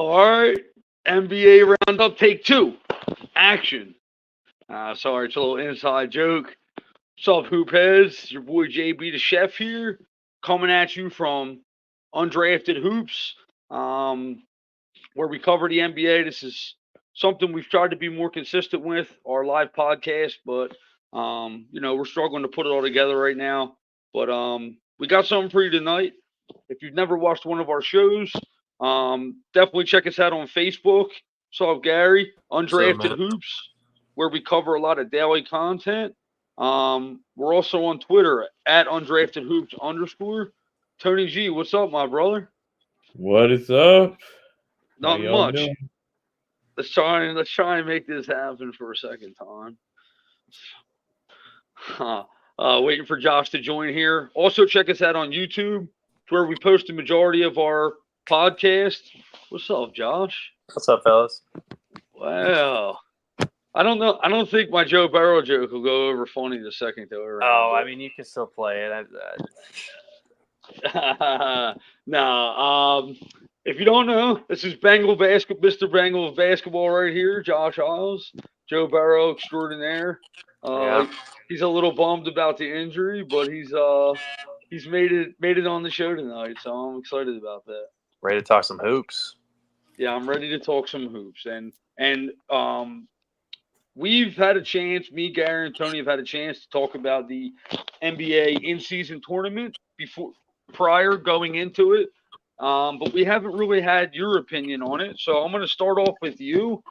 All right, NBA Roundup, take two, action. Sorry, it's a little inside joke. What's up, Hoop Heads? Your boy JB the Chef here, coming at you from Undrafted Hoops, where we cover the NBA. This is something we've tried to be more consistent with, our live podcast, but, we're struggling to put it all together right now. But we got something for you tonight. If you've never watched one of our shows, definitely check us out on Facebook. So Gary, So, Undrafted man, Hoops, where we cover a lot of daily content. We're also on Twitter at Undrafted Hoops _. Tony G, what's up, my brother? What is up? How Nothing y'all much. doing? Let's try and make this happen for a second time. Waiting for Josh to join here. Also, check us out on YouTube. It's where we post the majority of our podcast. What's up, Josh? what's up, fellas? Wow. I don't know. I don't think my Joe Burrow joke will go over funny the second go around. Oh, I mean, you can still play it. No. If you don't know, this is Mr. Bengal of basketball right here, Josh Isles, Joe Burrow extraordinaire. Yeah. He's a little bummed about the injury, but he's made it on the show tonight, so I'm excited about that. Ready to talk some hoops? Yeah, I'm ready to talk some hoops, and we've had a chance. Me, Gary, and Tony have had a chance to talk about the NBA in-season tournament prior going into it, but we haven't really had your opinion on it. So I'm going to start off with you.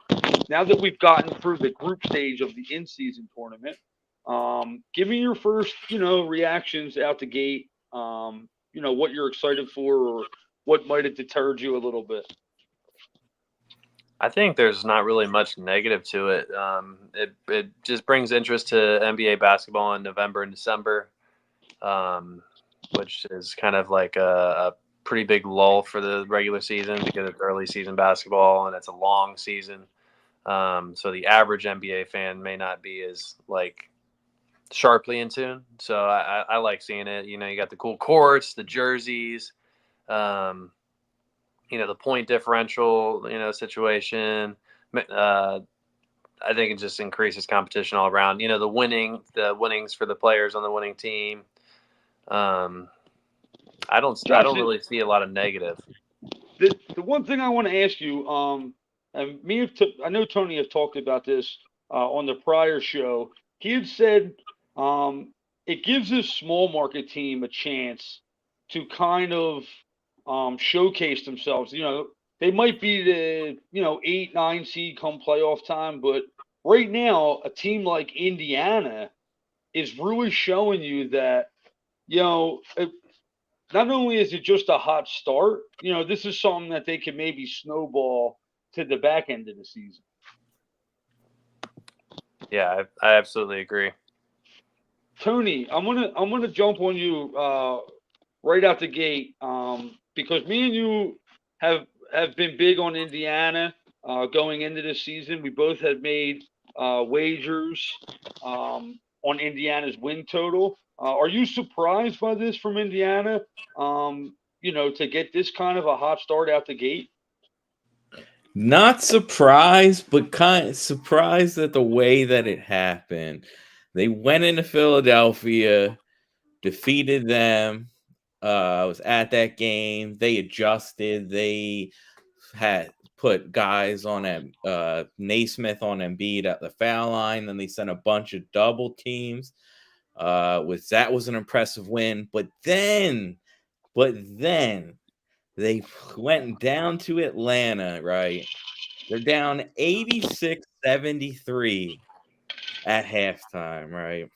Now that we've gotten through the group stage of the in-season tournament, give me your first, reactions out the gate. What you're excited for, or what might have deterred you a little bit. I think there's not really much negative to it. It just brings interest to NBA basketball in November and December, which is kind of like a pretty big lull for the regular season because it's early season basketball and it's a long season. So the average NBA fan may not be as sharply in tune. So I like seeing it. You got the cool courts, the jerseys, the point differential, situation. I think it just increases competition all around. The winnings for the players on the winning team. I don't really see a lot of negative. The one thing I want to ask you, and I know Tony have talked about this on the prior show. He had said it gives this small market team a chance to kind of showcase themselves. They might be the 8-9 seed come playoff time, but right now a team like Indiana is really showing you that not only is it just a hot start, this is something that they can maybe snowball to the back end of the season. Yeah, I absolutely agree. Tony, I'm gonna jump on you right out the gate because me and you have been big on Indiana going into this season. We both had made wagers on Indiana's win total. Are you surprised by this from Indiana? To get this kind of a hot start out the gate? Not surprised, but kind of surprised at the way that it happened. They went into Philadelphia, defeated them. Was at that game. They adjusted. They had put guys on Naismith on Embiid at the foul line. Then they sent a bunch of double teams. That was an impressive win. But then they went down to Atlanta, right? They're down 86-73 at halftime, right?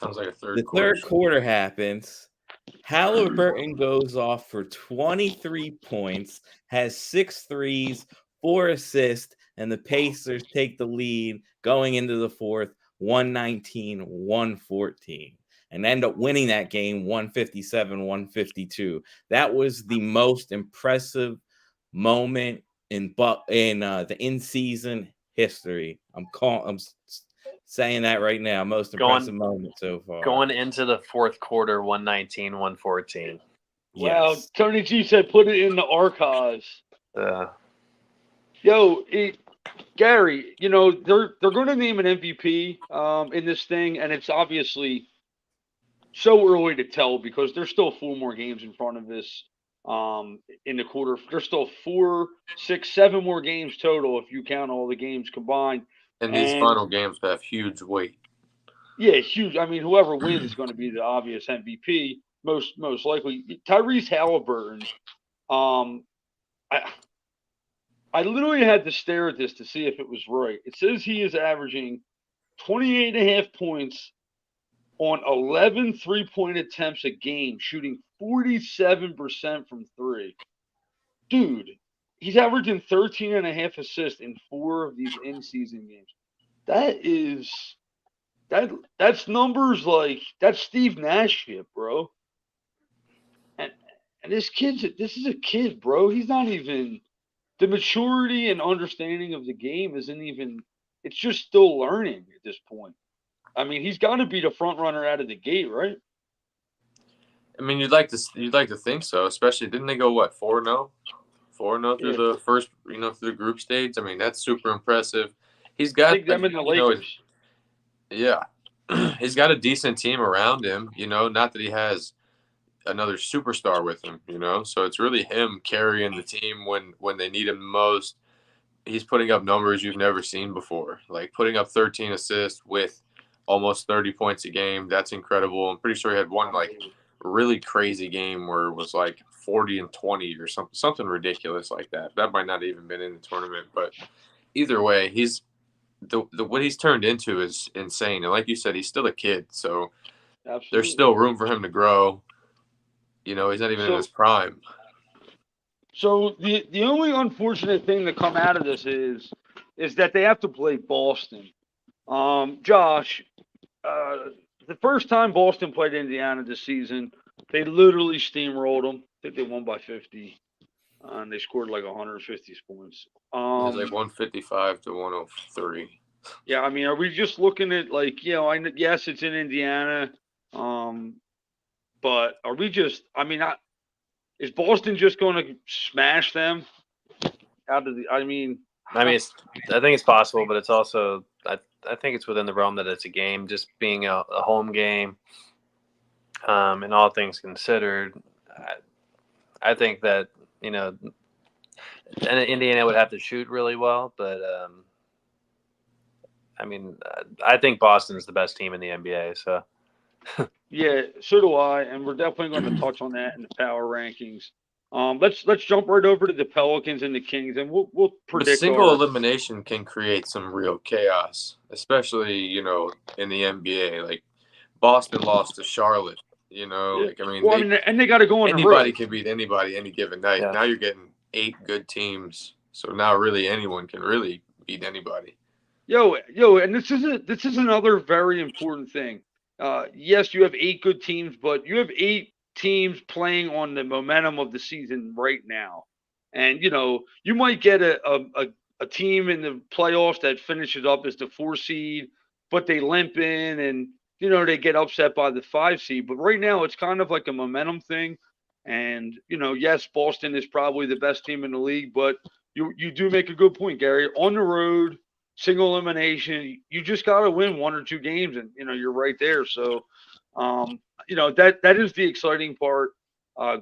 Sounds like a The third quarter happens. Halliburton goes off for 23 points, has 6 threes, 4 assists, and the Pacers take the lead going into the fourth, 119-114. And end up winning that game 157-152. That was the most impressive moment in the in-season history. I'm saying that right now. Most impressive moment so far. Going into the fourth quarter, 119-114. Wow, yes. Tony G said put it in the archives. Uh, Gary, they're going to name an MVP in this thing, and it's obviously so early to tell because there's still 4 more games in front of us in the quarter. There's still 4, 6, 7 more games total if you count all the games combined. And these And final games have huge weight. yeah, huge. I mean, whoever wins is going to be the obvious MVP, most likely. Tyrese Halliburton. Um, I I literally had to stare at this to see if it was right. It says he is averaging 28.5 points on 11 three-point attempts a game, shooting 47% from three. Dude, he's averaging 13.5 assists in 4 of these in-season games. That is that's numbers like that's Steve Nash shit, bro. And this is a kid, bro. He's not even the maturity and understanding of the game isn't even it's just still learning at this point. I mean, he's got to be the front runner out of the gate, right? I mean, you'd like to think so. Especially, didn't they go what 4-0, 4-0 through Yeah, the first, through the group stage? I mean, that's super impressive. He's I got, think them and the Lakers. yeah, he's got a decent team around him. Not that he has another superstar with him. So it's really him carrying the team when they need him the most. He's putting up numbers you've never seen before, like putting up 13 assists with almost 30 points a game. That's incredible. I'm pretty sure he had one like really crazy game where it was like 40 and 20 or something ridiculous like that. That might not even been in the tournament, but either way, he's the what he's turned into is insane. And like you said, he's still a kid, so there's Absolutely. still room for him to grow. He's not even in his prime. So the only unfortunate thing to come out of this is that they have to play Boston. Josh, the first time Boston played Indiana this season, they literally steamrolled them. I think they won by 50, and they scored like 150 points. It was like 155 to 103. Yeah, I mean, are we just looking at like yes, it's in Indiana, but are we just? I mean, is Boston just going to smash them out of the? I mean, I think it's possible, but it's also I think it's within the realm that it's a game, just being a home game. And all things considered, I think that and Indiana would have to shoot really well, but I think Boston's the best team in the NBA. So yeah, so do I, and we're definitely going to touch on that in the power rankings. Let's jump right over to the Pelicans and the Kings, and we'll predict. The single elimination can create some real chaos, especially in the NBA. Like Boston lost to Charlotte. and they got to go on the road. Anybody can beat anybody any given night. Yeah. Now you're getting 8 good teams, so now really anyone can really beat anybody. Yo, and this is another very important thing. Yes, you have 8 good teams, but you have 8 teams playing on the momentum of the season right now. And you might get a team in the playoffs that finishes up as the 4 seed, but they limp in and they get upset by the 5 seed. But right now it's kind of like a momentum thing. And yes, Boston is probably the best team in the league, but you do make a good point, Gary. On the road, single elimination, you just got to win 1 or 2 games, and you're right there. So, that is the exciting part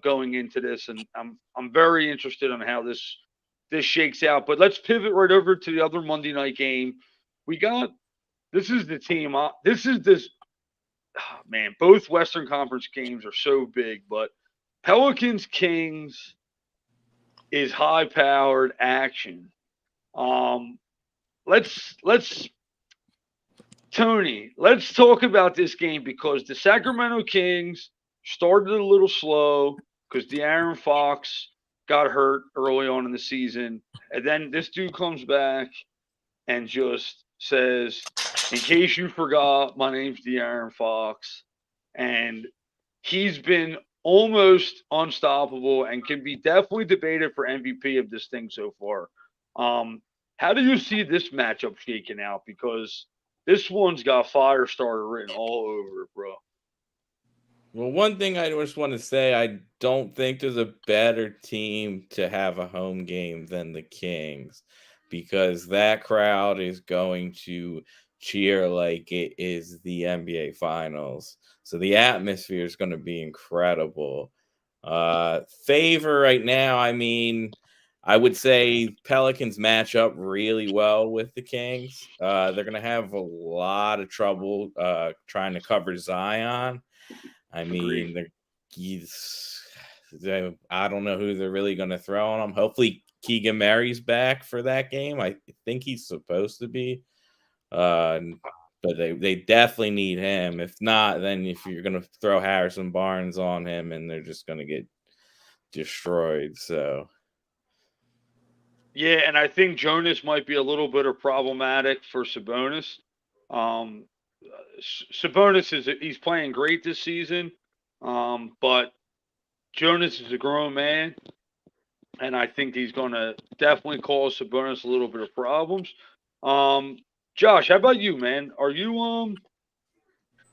going into this, and I'm very interested on how this shakes out. But let's pivot right over to the other Monday night game. This is the team. Man, both Western Conference games are so big, but Pelicans Kings is high powered action. Tony, let's talk about this game because the Sacramento Kings started a little slow because De'Aaron Fox got hurt early on in the season. And then this dude comes back and just says, in case you forgot, my name's De'Aaron Fox. And he's been almost unstoppable and can be definitely debated for MVP of this thing so far. How do you see this matchup shaking out? Because this one's got fire starter written all over it, bro. Well, one thing I just want to say, I don't think there's a better team to have a home game than the Kings, because that crowd is going to cheer like it is the NBA Finals. So the atmosphere is going to be incredible. Favor right now, I mean, I would say Pelicans match up really well with the Kings. They're going to have a lot of trouble trying to cover Zion. I Agreed. mean, I don't know who they're really going to throw on him. Hopefully, Keegan Murray's back for that game. I think he's supposed to be. But they definitely need him. If not, then if you're going to throw Harrison Barnes on him, and they're just going to get destroyed. So Yeah, and I think Jonas might be a little bit of problematic for Sabonis. Um, Sabonis he's playing great this season, but Jonas is a grown man, and I think he's going to definitely cause Sabonis a little bit of problems. Josh, how about you, man? Are you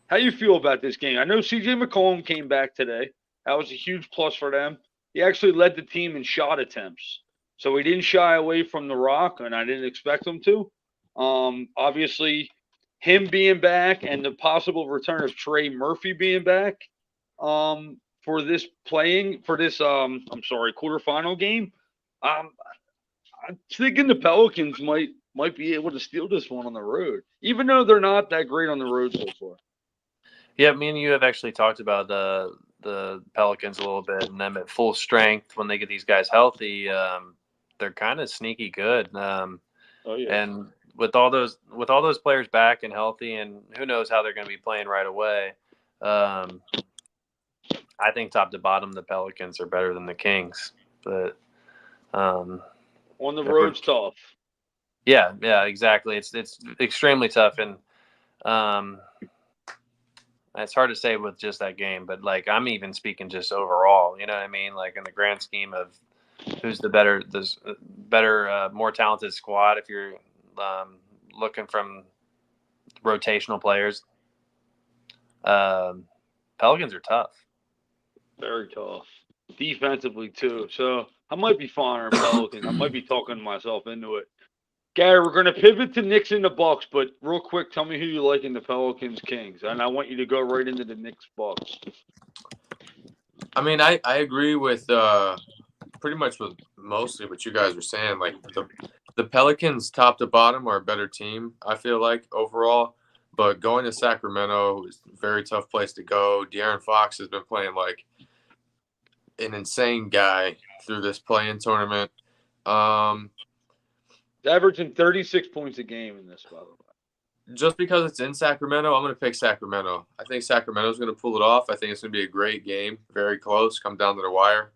how you feel about this game? I know CJ McCollum came back today. That was a huge plus for them. He actually led the team in shot attempts. So he didn't shy away from the rock, and I didn't expect him to. Obviously, him being back and the possible return of Trey Murphy being back for this quarterfinal game. Um, I'm thinking the Pelicans might be able to steal this one on the road, even though they're not that great on the road so far. Yeah, me and you have actually talked about the Pelicans a little bit, and them at full strength when they get these guys healthy. They're kind of sneaky good. Oh yeah. And with all those players back and healthy, and who knows how they're going to be playing right away. I think top to bottom, the Pelicans are better than the Kings, but on the road's tough. Yeah, exactly. It's extremely tough, and it's hard to say with just that game. But like, I'm even speaking just overall. You know what I mean? Like in the grand scheme of who's the better, more talented squad. If you're looking from rotational players, Pelicans are tough. Very tough. Defensively too. So I might be fond of Pelicans. I might be talking myself into it. Gary, we're going to pivot to Knicks and the Bucks, but real quick, tell me who you like in the Pelicans Kings, and I want you to go right into the Knicks Bucks. I mean, I agree with pretty much with mostly what you guys were saying. Like the Pelicans, top to bottom, are a better team, I feel like, overall. But going to Sacramento is a very tough place to go. De'Aaron Fox has been playing like an insane guy through this play-in tournament. Averaging 36 points a game in this, by the way. Just because it's in Sacramento, I'm going to pick Sacramento. I think Sacramento's going to pull it off. I think it's going to be a great game, very close, come down to the wire.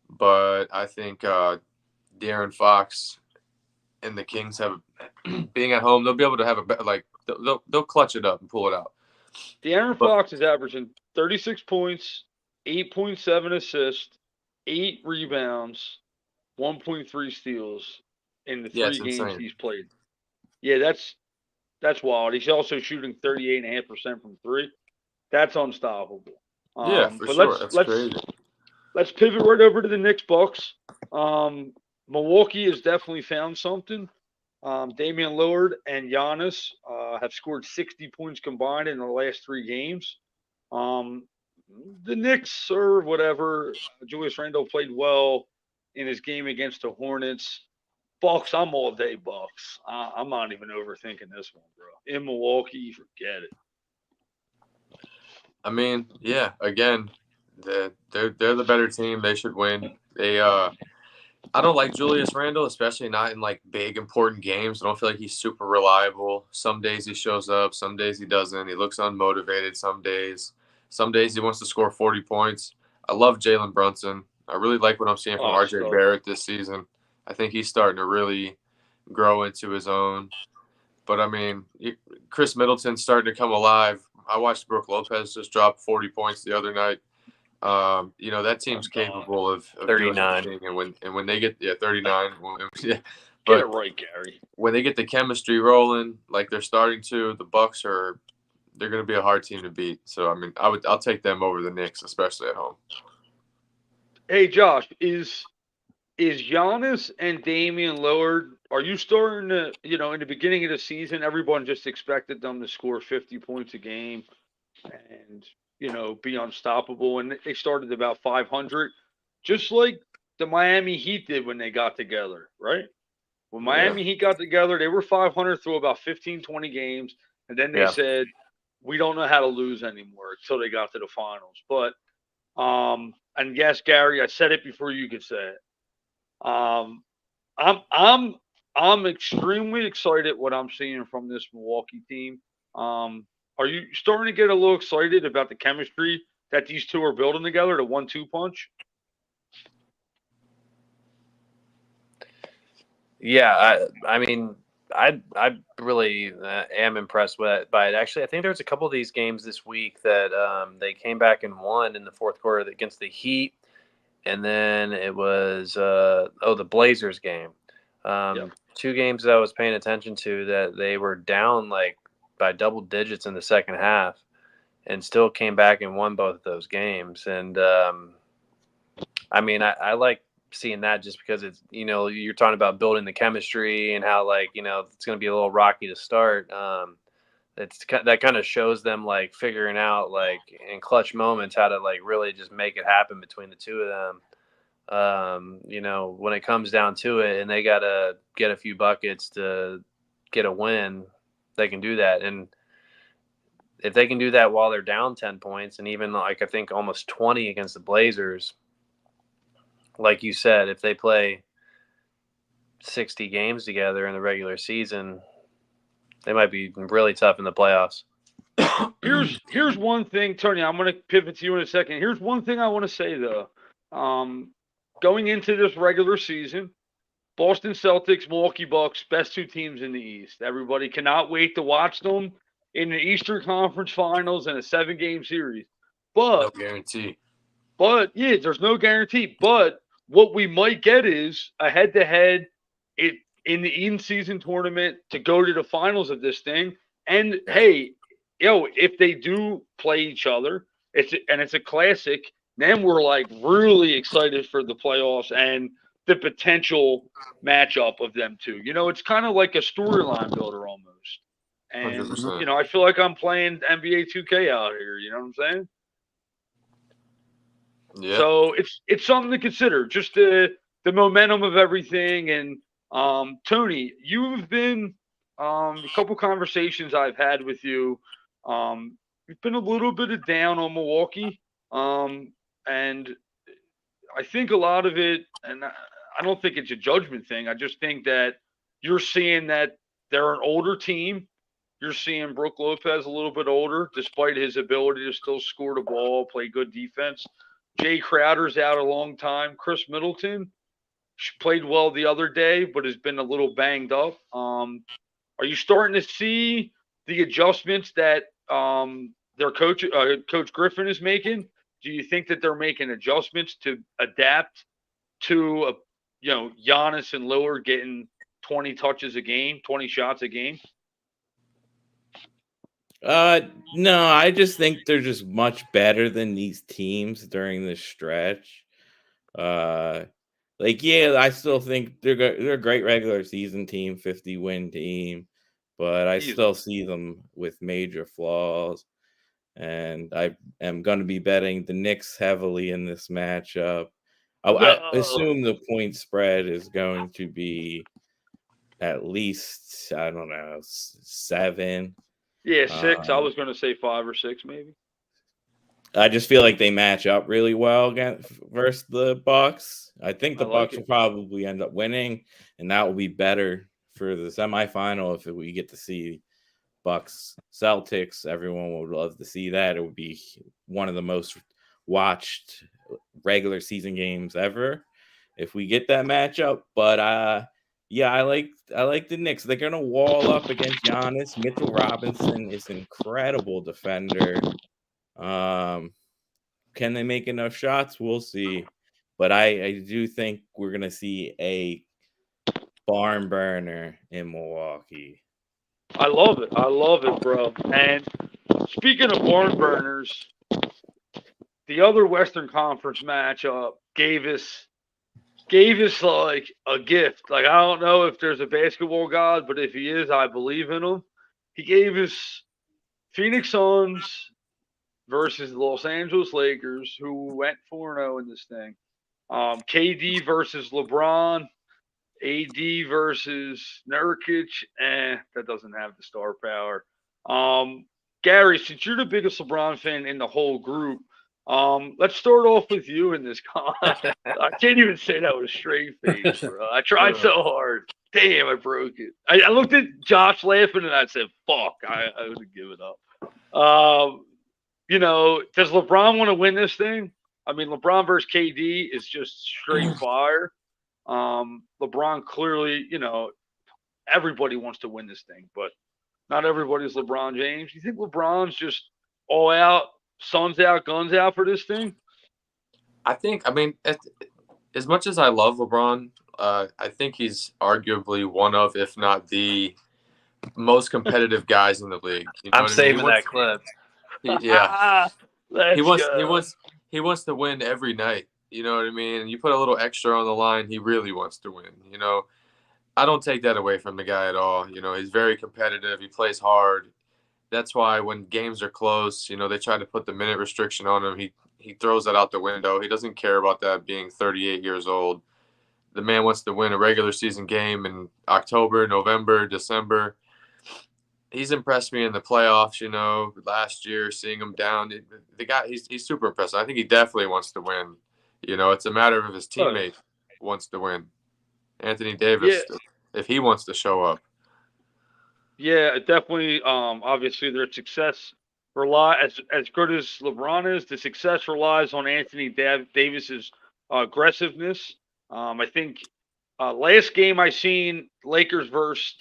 But I think De'Aaron Fox and the Kings have, being at home, they'll be able to have a better, like, they'll clutch it up and pull it out. De'Aaron Fox is averaging 36 points, 8.7 assists, 8 rebounds, 1.3 steals in the 3 games he's played. Yeah, that's wild. He's also shooting 38.5% from 3. That's unstoppable. Yeah, for sure. That's crazy. Let's pivot right over to the Knicks Bucks. Milwaukee has definitely found something. Damian Lillard and Giannis have scored 60 points combined in the last 3 games. The Knicks or whatever, Julius Randle played well in his game against the Hornets. Bucks, I'm all day Bucks. I'm not even overthinking this one, bro. In Milwaukee, forget it. I mean, yeah. Again, they're the better team. They should win. I don't like Julius Randle, especially not in like big important games. I don't feel like he's super reliable. Some days he shows up, some days he doesn't. He looks unmotivated. Some days he wants to score 40 points. I love Jalen Brunson. I really like what I'm seeing from RJ Barrett this season. I think he's starting to really grow into his own. But, I mean, Chris Middleton's starting to come alive. I watched Brook Lopez just drop 40 points the other night. That team's capable of 39. doing anything. And when they get 39. Yeah, but get it right, Gary. When they get the chemistry rolling, like they're starting to, the Bucks they're going to be a hard team to beat. So I mean, I'll take them over the Knicks, especially at home. Hey, Josh, is Giannis and Damian Lillard? Are you starting to, in the beginning of the season, everyone just expected them to score 50 points a game and be unstoppable, and they started about 500, just like the Miami Heat did when they got together, right? When Miami Heat got together, they were 500 through about 15, 20 games, and then they said, we don't know how to lose anymore until they got to the finals. But and yes, Gary, I said it before you could say it. Um, I'm extremely excited what I'm seeing from this Milwaukee team. Are you starting to get a little excited about the chemistry that these two are building together, the 1-2 punch? Yeah, I mean, I really am impressed by it. Actually, I think there's a couple of these games this week that they came back and won in the fourth quarter against the Heat, and then it was the Blazers game. Two games that I was paying attention to that they were down like by double digits in the second half, and still came back and won both of those games. And I mean, I like seeing that just because it's, you're talking about building the chemistry and how, like, it's going to be a little rocky to start. That kind of shows them like figuring out like in clutch moments how to like really just make it happen between the two of them. When it comes down to it and they got to get a few buckets to get a win, they can do that. And if they can do that while they're down 10 points and even like I think almost 20 against the Blazers, like you said, if they play 60 games together in the regular season, they might be really tough in the playoffs. Here's one thing, Tony. I'm going to pivot to you in a second. Here's one thing I want to say though. Going into this regular season, Boston Celtics, Milwaukee Bucks, best two teams in the East. Everybody cannot wait to watch them in the Eastern Conference Finals in a 7-game series. But no guarantee. But yeah, there's no guarantee. But what we might get is a head-to-head in the in-season tournament to go to the finals of this thing. And hey, if they do play each other, it's a classic. Then we're like really excited for the playoffs and the potential matchup of them two. It's kind of like a storyline builder almost. And 100%. I feel like I'm playing NBA 2K out here. You know what I'm saying? Yeah. So it's something to consider. Just the momentum of everything. And Tony, you've been a couple conversations I've had with you. You've been a little bit of down on Milwaukee, and I think a lot of it, and I don't think it's a judgment thing. I just think that you're seeing that they're an older team. You're seeing Brook Lopez a little bit older, despite his ability to still score the ball, play good defense. Jay Crowder's out a long time. Chris Middleton played well the other day, but has been a little banged up. Are you starting to see the adjustments that their coach Griffin is making? Do you think that they're making adjustments to adapt to Giannis and Lillard getting 20 touches a game, 20 shots a game? No, I just think they're just much better than these teams during this stretch. I still think they're a great regular season team, 50-win team, but I still see them with major flaws. And I am going to be betting the Knicks heavily in this matchup. I assume the point spread is going to be at least, I don't know, 7. Yeah, 6. I was going to say 5 or 6 maybe. I just feel like they match up really well versus the Bucks. I think the Bucks will probably end up winning, and that will be better for the semifinal if we get to see Bucks Celtics. Everyone would love to see that. It would be one of the most watched regular season games ever if we get that matchup. But I like the Knicks. They're gonna wall up against Giannis. Mitchell Robinson is an incredible defender. Can they make enough shots? We'll see. But I do think we're gonna see a barn burner in Milwaukee. I love it, bro. And speaking of barn burners, the other Western Conference matchup gave us like a gift. Like, I don't know if there's a basketball god, but if he is, I believe in him. He gave us Phoenix Suns versus the Los Angeles Lakers, who went 4-0 in this thing. KD versus LeBron, AD versus Nurkic, that doesn't have the star power. Gary, since you're the biggest LeBron fan in the whole group, let's start off with you in this con. I can't even say that with a straight face, bro. I tried so hard. Damn, I broke it. I looked at Josh laughing and I said, fuck, I would have given up. Does LeBron want to win this thing? I mean, LeBron versus KD is just straight fire. LeBron clearly, everybody wants to win this thing, but not everybody's LeBron James. You think LeBron's just all out, suns out, guns out for this thing? I mean, as much as I love LeBron, I think he's arguably one of, if not the most competitive guys in the league. You know I'm saving that clip. He wants to win every night. You know what I mean? And you put a little extra on the line, he really wants to win. I don't take that away from the guy at all. He's very competitive. He plays hard. That's why when games are close, they try to put the minute restriction on him. He throws that out the window. He doesn't care about that being 38 years old. The man wants to win a regular season game in October, November, December. He's impressed me in the playoffs, last year, seeing him down. The guy, he's super impressive. I think he definitely wants to win. It's a matter of if his teammate wants to win. Anthony Davis, if he wants to show up. Yeah, definitely. Obviously, their success as good as LeBron is. The success relies on Anthony Davis's aggressiveness. I think last game I seen Lakers versus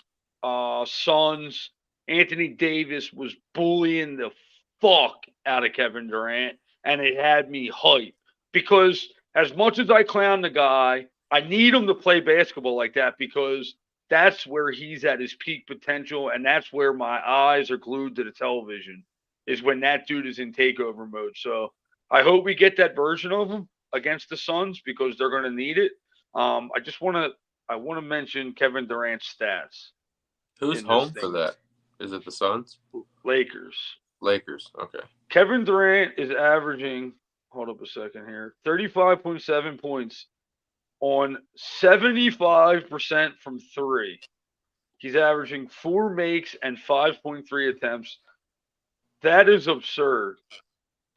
Suns. Anthony Davis was bullying the fuck out of Kevin Durant, and it had me hyped because as much as I clown the guy, I need him to play basketball like that because that's where he's at his peak potential, and that's where my eyes are glued to the television is when that dude is in takeover mode. So I hope we get that version of him against the Suns because they're going to need it. I want to mention Kevin Durant's stats. Who's home for that? Is it the Suns? Lakers. Okay. Kevin Durant is averaging, hold up a second here, 35.7 points on 75% from three. He's averaging 4 makes and 5.3 attempts. That is absurd.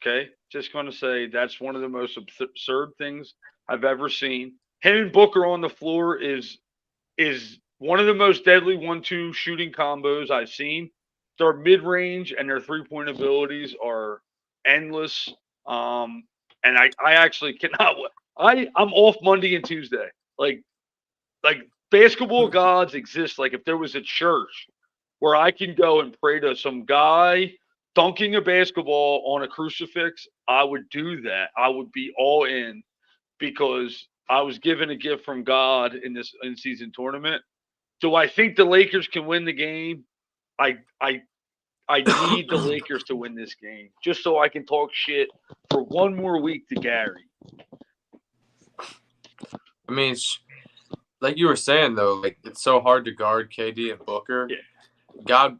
Okay? Just going to say that's one of the most absurd things I've ever seen. Him and Booker on the floor is one of the most deadly 1-2 shooting combos I've seen. Their mid-range and their three-point abilities are endless. And I actually cannot. I'm off Monday and Tuesday. Like basketball gods exist. Like if there was a church where I can go and pray to some guy dunking a basketball on a crucifix, I would do that. I would be all in because I was given a gift from God in this in-season tournament. Do I think the Lakers can win the game? I need the Lakers to win this game just so I can talk shit for one more week to Gary. I mean, like you were saying though, like it's so hard to guard KD and Booker. Yeah. God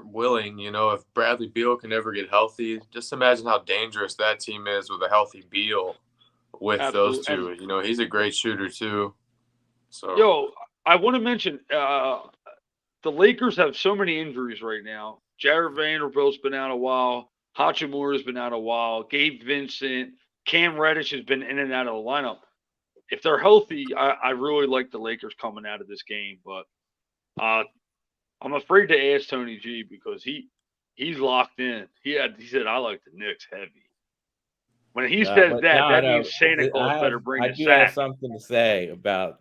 willing, if Bradley Beal can ever get healthy, just imagine how dangerous that team is with a healthy Beal with those two. He's a great shooter too. So I want to mention the Lakers have so many injuries right now. Jared Vanderbilt's been out a while. Hachimura's been out a while. Gabe Vincent, Cam Reddish has been in and out of the lineup. If they're healthy, I really like the Lakers coming out of this game. But I'm afraid to ask Tony G because he's locked in. He said I like the Knicks heavy. When he says that means Santa Claus better bring the sack. I do have something to say about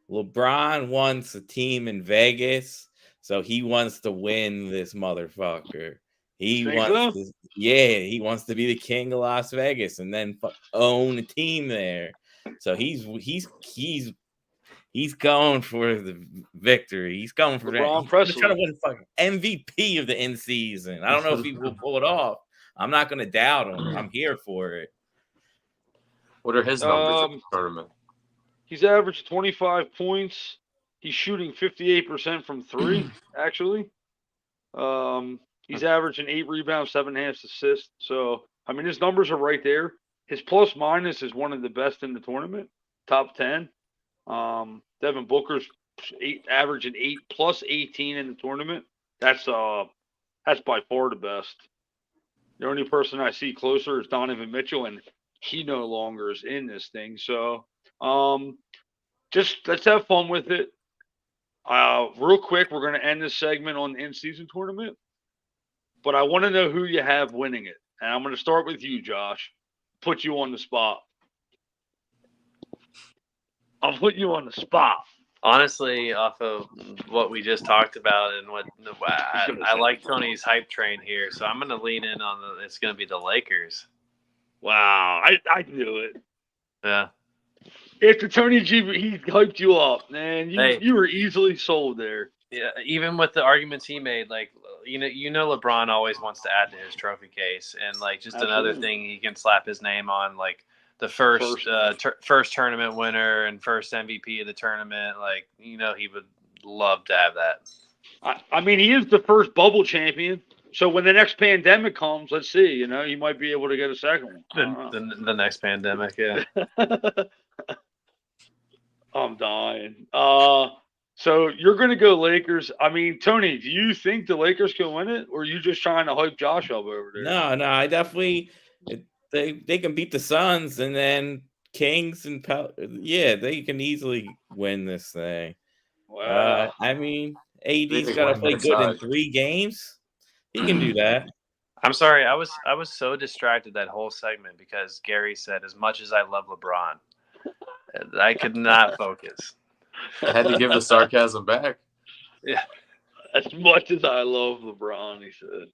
LeBron wants a team in Vegas, so he wants to win this motherfucker. He wants to be the king of Las Vegas and then own a team there. So he's He's going for the victory. He's going for that. LeBron He's Presley. trying to win fucking MVP of the end season. I don't know if he will pull it off. I'm not going to doubt him. I'm here for it. What are his numbers in the tournament? He's averaged 25 points. He's shooting 58% from three, actually. He's averaging 8 rebounds, 7.5 assists. So, I mean, his numbers are right there. His plus minus is one of the best in the tournament, top 10. Devin Booker's averaging 8 plus 18 in the tournament. That's by far the best. The only person I see closer is Donovan Mitchell, and he no longer is in this thing. So, just let's have fun with it. Real quick, we're going to end this segment on the in-season tournament, but I want to know who you have winning it. And I'm going to start with you, Josh. Put you on the spot. I'll put you on the spot. Honestly, off of what we just talked about and what I like Tony's hype train here, so I'm going to lean in on it's going to be the Lakers. Wow, I knew it. Yeah. After Tony G, he hyped you up, man. You were easily sold there. Yeah, even with the arguments he made, like you know, LeBron always wants to add to his trophy case, and like just another thing he can slap his name on, like the first tournament winner and first MVP of the tournament. Like he would love to have that. I mean, he is the first bubble champion. So when the next pandemic comes, let's see. He might be able to get a second one. The next pandemic, yeah. I'm dying. So you're going to go Lakers. I mean, Tony, do you think the Lakers can win it, or are you just trying to hype Josh up over there? No, I definitely they can beat the Suns, and then Kings and they can easily win this thing. Wow. I mean, AD's got to play good in 3 games. He can do that. I'm sorry, I was so distracted that whole segment because Gary said, "As much as I love LeBron," I could not focus. I had to give the sarcasm back. Yeah. As much as I love LeBron, he said.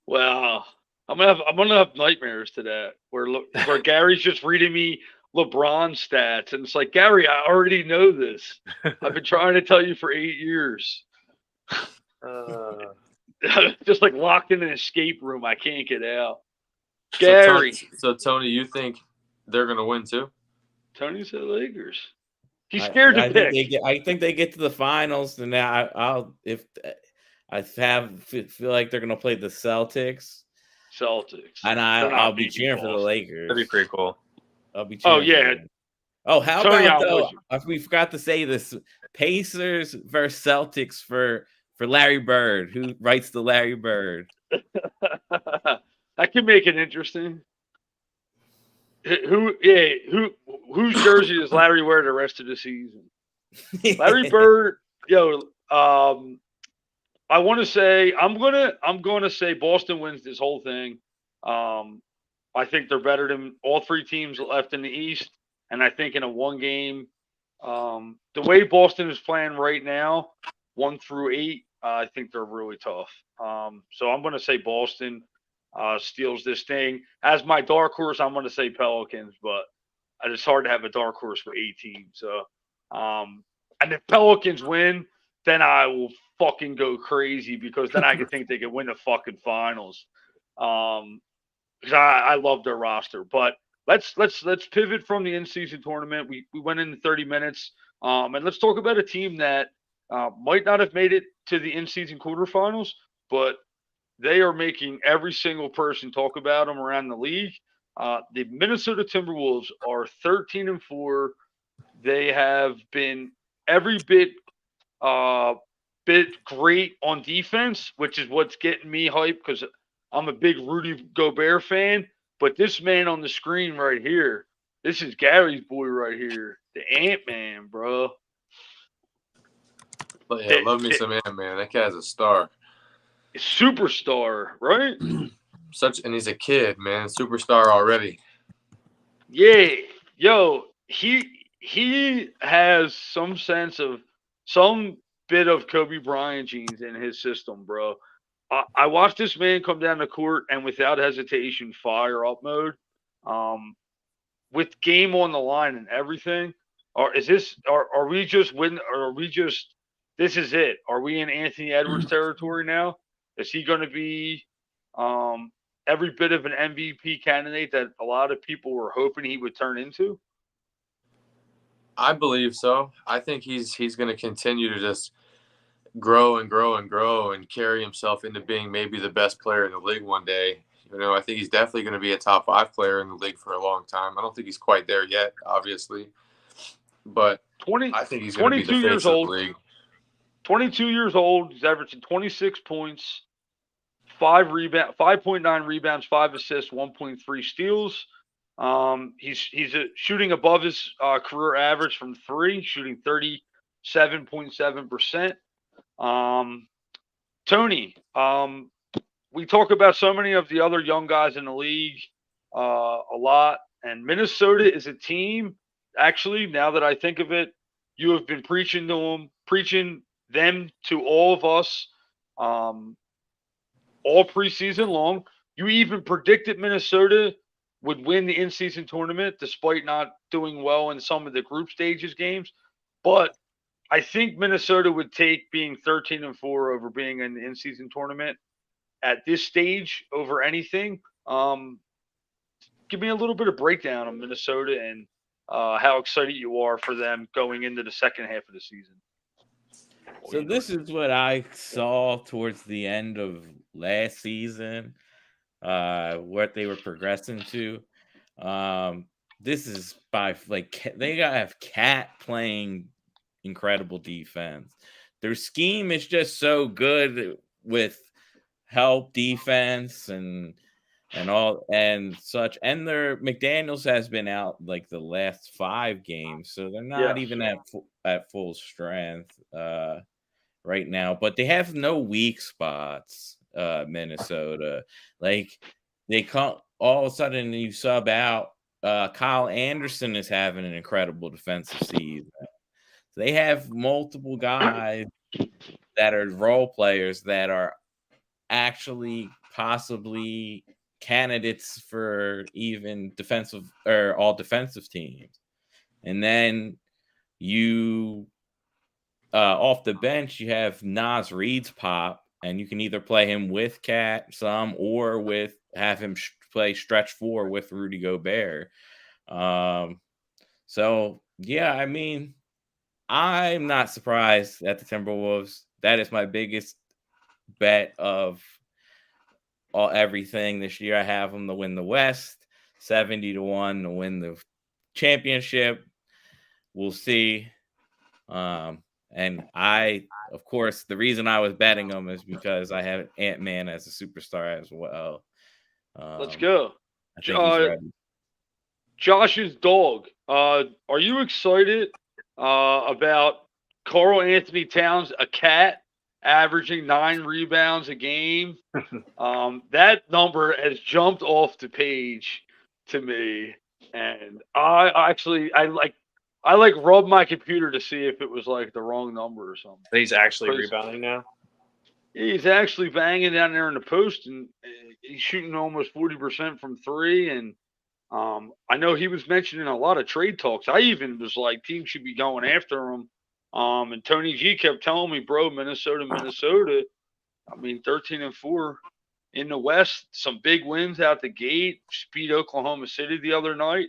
Wow. I'm gonna have nightmares to that where Gary's just reading me LeBron stats, and it's like, Gary, I already know this. I've been trying to tell you for 8 years. Just like locked in an escape room, I can't get out. Gary. So Tony, you think they're gonna win too? Tony said Lakers. He's scared to pick. I think they get to the finals, and now I feel like they're gonna play the Celtics, and I'll be cheering for the Lakers. That'd be pretty cool. I'll be cheering. Oh yeah. Oh, how Tony, about though? We forgot to say this: Pacers versus Celtics for Larry Bird. Who writes the Larry Bird? That could make it interesting. Whose jersey does Larry wear the rest of the season? Larry Bird, I want to say I'm gonna say Boston wins this whole thing. I think they're better than all 3 teams left in the East, and I think in a 1 game, the way Boston is playing right now, 1 through 8, I think they're really tough. So I'm gonna say Boston steals this thing. As my dark horse, I'm going to say Pelicans, but it's hard to have a dark horse for 18. So, and if Pelicans win, then I will fucking go crazy because then I can think they can win the fucking finals. Because I love their roster. But let's pivot from the in-season tournament. We went in 30 minutes, and let's talk about a team that might not have made it to the in-season quarterfinals, but they are making every single person talk about them around the league. The Minnesota Timberwolves are 13-4. They have been every bit great on defense, which is what's getting me hyped because I'm a big Rudy Gobert fan. But this man on the screen right here, this is Gary's boy right here, the Ant-Man, bro. But yeah, love me some Ant-Man. That guy's a star. Superstar, right? And he's a kid, man. Superstar already. Yeah, he has some bit of Kobe Bryant genes in his system, bro. I watched this man come down the court and without hesitation fire up mode, with game on the line and everything. Or is this? Are we just win? Or are we just? This is it. Are we in Anthony Edwards territory now? Is he going to be every bit of an MVP candidate that a lot of people were hoping he would turn into? I believe so. I think he's going to continue to just grow and grow and grow and carry himself into being maybe the best player in the league one day. You know, I think he's definitely going to be a top 5 player in the league for a long time. I don't think he's quite there yet, obviously, but 20, I think he's going to be the 22 years face of the old. league. 22 years old. He's averaging 26 points, 5.9 rebounds, 5 assists, 1.3 steals. He's shooting above his career average from 3, shooting 37.7%. Tony, we talk about so many of the other young guys in the league a lot, and Minnesota is a team. Actually, now that I think of it, you have been preaching them to all of us all preseason long. You even predicted Minnesota would win the in-season tournament despite not doing well in some of the group stages games. But I think Minnesota would take being 13-4 over being in the in-season tournament at this stage over anything. Give me a little bit of breakdown of Minnesota and how excited you are for them going into the second half of the season. So this is what I saw towards the end of last season, what they were progressing to. This is by they gotta have Cat playing incredible defense. Their scheme is just so good with help defense and all and such. And their McDaniels has been out like the last 5 games, so they're not even at full strength right now. But they have no weak spots. Minnesota, like they come all of a sudden you sub out. Kyle Anderson is having an incredible defensive season. They have multiple guys that are role players that are actually possibly candidates for even defensive or all defensive teams. And then you off the bench, you have Nas Reed's pop, and you can either play him with Cat some or with have him play stretch 4 with Rudy Gobert. So yeah, I mean, I'm not surprised at the Timberwolves. That is my biggest bet of everything this year. I have them to win the West, 70-1 to win the championship. We'll see. And I, of course, the reason I was betting them is because I have Ant-Man as a superstar as well. Let's go. I think he's ready. Josh's dog. Are you excited about Karl Anthony Towns, a cat, averaging 9 rebounds a game? That number has jumped off the page to me, and I rub my computer to see if it was like the wrong number or something. He's actually rebounding now. He's actually banging down there in the post, and he's shooting almost 40% from 3. And I know he was mentioning a lot of trade talks. I even was like, teams should be going after him. And Tony G kept telling me, bro, Minnesota. I mean, 13-4 in the West, some big wins out the gate. Beat Oklahoma City the other night.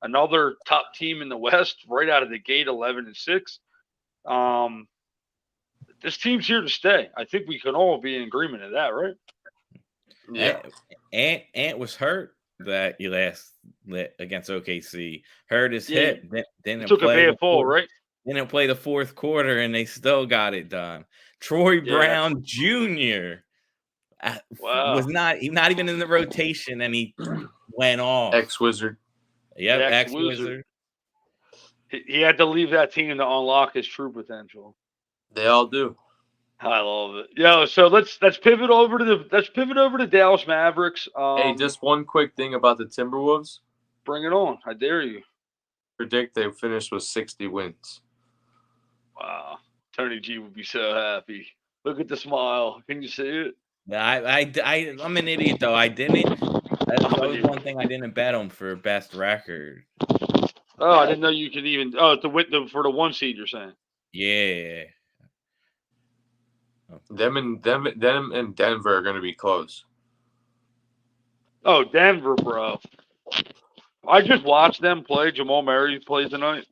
Another top team in the West right out of the gate, 11-6. This team's here to stay. I think we can all be in agreement of that, right? Yeah. Ant was hurt that you last against OKC. Hurt his hip. Didn't took a bad fall, right? Didn't play the 4th quarter, and they still got it done. Troy Brown Jr. was not even in the rotation, and he went off. Ex-Wizard. Yep, ex-Wizard. He had to leave that team to unlock his true potential. They all do. I love it. Yo, so let's pivot over to the Dallas Mavericks. Hey, just one quick thing about the Timberwolves. Bring it on. I dare you. Predict they finish with 60 wins. Wow. Tony G would be so happy. Look at the smile. Can you see it? I'm an idiot, though. I didn't. That was one thing I didn't bet him for best record. Oh, I didn't know you could even. Oh, for the 1 seed, you're saying. Yeah. Them and Denver are going to be close. Oh, Denver, bro. I just watched them play. Jamal Murray played tonight.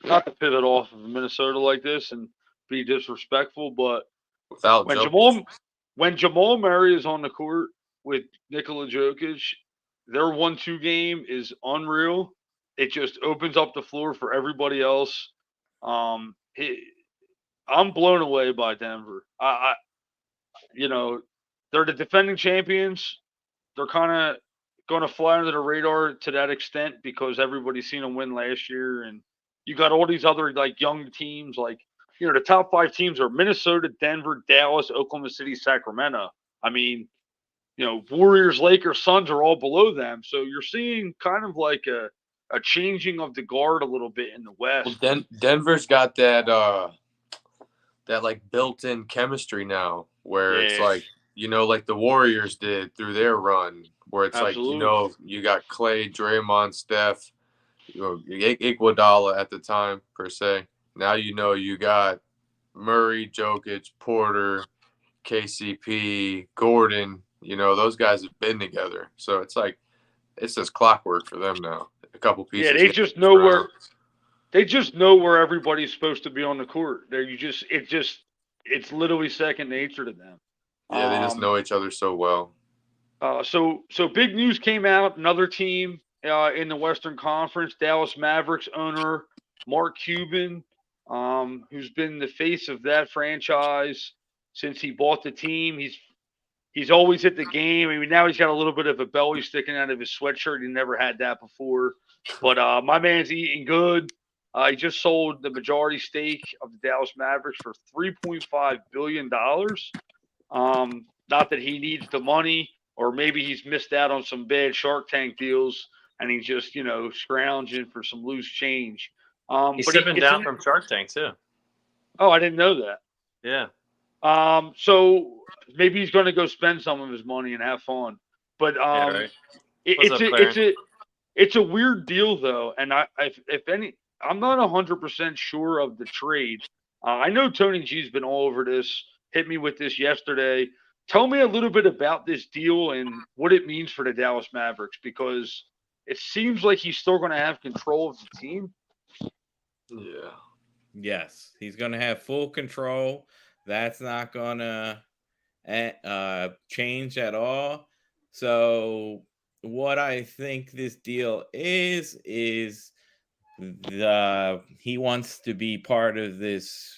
Not to pivot off of Minnesota like this and be disrespectful, but Without when Jokic. Jamal Murray is on the court with Nikola Jokic, their 1-2 game is unreal. It just opens up the floor for everybody else. I'm blown away by Denver. You know, they're the defending champions. They're kind of going to fly under the radar to that extent because everybody's seen them win last year, and you got all these other like young teams. Like the top 5 teams are Minnesota, Denver, Dallas, Oklahoma City, Sacramento. I mean, Warriors, Lakers, Suns are all below them. So you're seeing kind of like a changing of the guard a little bit in the West. Well, Denver's got that like built-in chemistry now, where it's like like the Warriors did through their run, where it's Absolutely. like you got Clay, Draymond, Steph, Iguodala at the time per se. Now you got Murray, Jokic, Porter, KCP, Gordon. Those guys have been together, so it's like it's just clockwork for them now. A couple pieces. Yeah, they just know where. They just know where everybody's supposed to be on the court. It's literally second nature to them. Yeah, they just know each other so well. So big news came out. Another team in the Western Conference, Dallas Mavericks owner Mark Cuban, who's been the face of that franchise since he bought the team. He's always at the game. I mean, now he's got a little bit of a belly sticking out of his sweatshirt. He never had that before. But my man's eating good. He just sold the majority stake of the Dallas Mavericks for $3.5 billion. Not that he needs the money, or maybe he's missed out on some bad Shark Tank deals and he's just, scrounging for some loose change. He's stepping down from Shark Tank, too. Oh, I didn't know that. Yeah. So maybe he's going to go spend some of his money and have fun. But right. it's a weird deal, though. And I'm not 100% sure of the trade. I know Tony G's been all over this, hit me with this yesterday. Tell me a little bit about this deal and what it means for the Dallas Mavericks, because it seems like he's still going to have control of the team. Yeah. Yes, he's going to have full control. That's not going to change at all. So what I think this deal is he wants to be part of this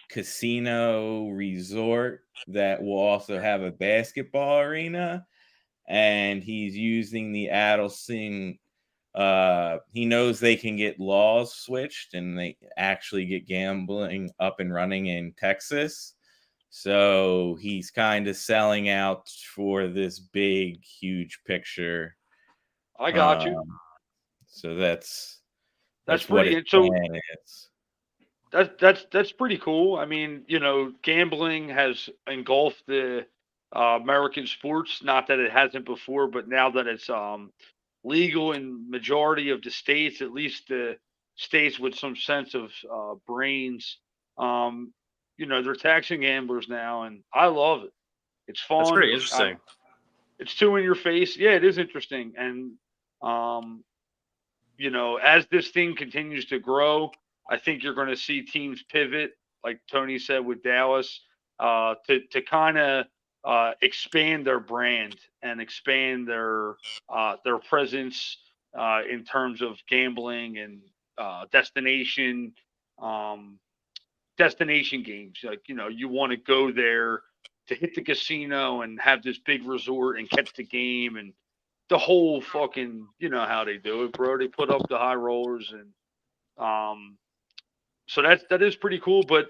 casino resort that will also have a basketball arena, and he's using the Adelson. He knows they can get laws switched and they actually get gambling up and running in Texas. So he's kind of selling out for this big, huge picture. I got you. So that's what his plan is. That's pretty cool. I mean, gambling has engulfed the American sports. Not that it hasn't before, but now that it's legal in majority of the states, at least the states with some sense of brains, they're taxing gamblers now, and I love it. It's fun. That's pretty interesting. It's too in your face. Yeah, it is interesting, and as this thing continues to grow, I think you're going to see teams pivot, like Tony said with Dallas, to kind of expand their brand and expand their presence in terms of gambling and destination games. Like, you want to go there to hit the casino and have this big resort and catch the game and the whole fucking, how they do it, bro. They put up the high rollers, and so that is pretty cool. But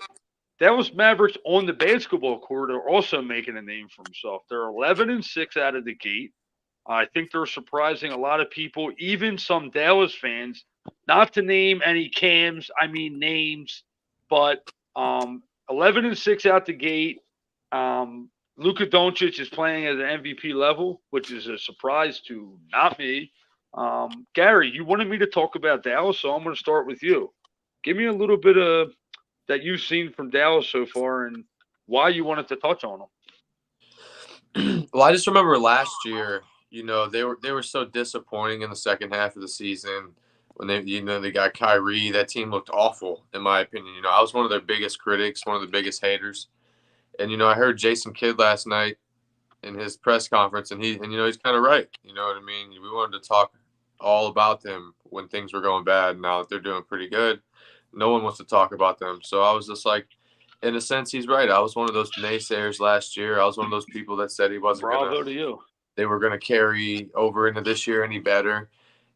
Dallas Mavericks on the basketball court are also making a name for themselves. They're 11-6 out of the gate. I think they're surprising a lot of people, even some Dallas fans. Not to name any Cams, I mean names, but 11-6 out the gate. Luka Doncic is playing at an MVP level, which is a surprise to not me. Gary, you wanted me to talk about Dallas, so I'm going to start with you. Give me a little bit of that you've seen from Dallas so far and why you wanted to touch on them. Well, I just remember last year, they were so disappointing in the second half of the season when they got Kyrie. That team looked awful, in my opinion. I was one of their biggest critics, one of the biggest haters. And I heard Jason Kidd last night in his press conference, and he's kind of right. You know what I mean? We wanted to talk all about them when things were going bad. Now that they're doing pretty good, no one wants to talk about them. So I was just like, in a sense, he's right. I was one of those naysayers last year. I was one of those people that said he wasn't Bravo to you. They were gonna carry over into this year any better,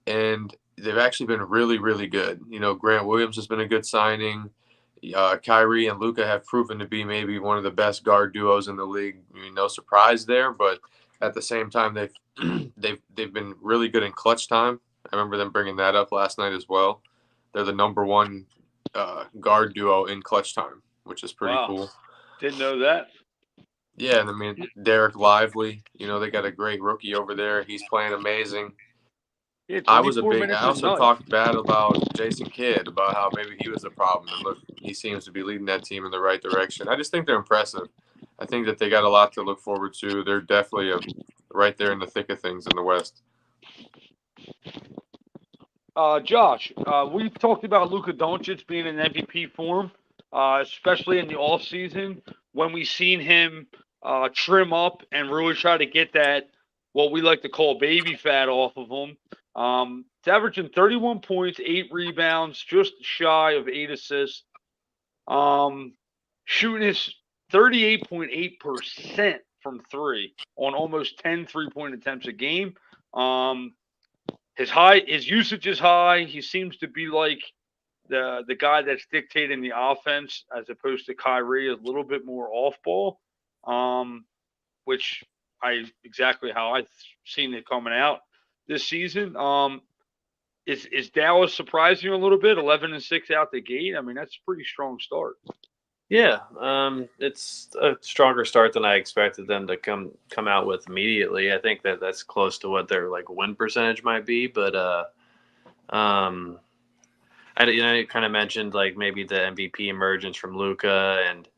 and they've actually been really, really good. Grant Williams has been a good signing. Kyrie and Luka have proven to be maybe one of the best guard duos in the league. I mean, no surprise there, but at the same time, they've been really good in clutch time. I remember them bringing that up last night as well. They're the number one guard duo in clutch time, which is pretty cool. Didn't know that. Yeah, and I mean Derek Lively. They got a great rookie over there. He's playing amazing. Yeah, I also talked bad about Jason Kidd, about how maybe he was the problem. And look, he seems to be leading that team in the right direction. I just think they're impressive. I think that they got a lot to look forward to. They're definitely right there in the thick of things in the West. Josh, we talked about Luka Doncic being in MVP form, especially in the offseason when we seen him trim up and really try to get that, what we like to call baby fat off of him. It's averaging 31 points, 8 rebounds, just shy of 8 assists. Shooting his 38.8% from 3 on almost 10 3-point attempts a game. His usage is high. He seems to be like the guy that's dictating the offense as opposed to Kyrie, a little bit more off ball, which exactly how I've seen it coming out this season. Is Dallas surprising you a little bit? 11-6 out the gate. I mean, that's a pretty strong start. Yeah, it's a stronger start than I expected them to come out with immediately. I think that's close to what their win percentage might be, but I kind of mentioned maybe the MVP emergence from Luka, and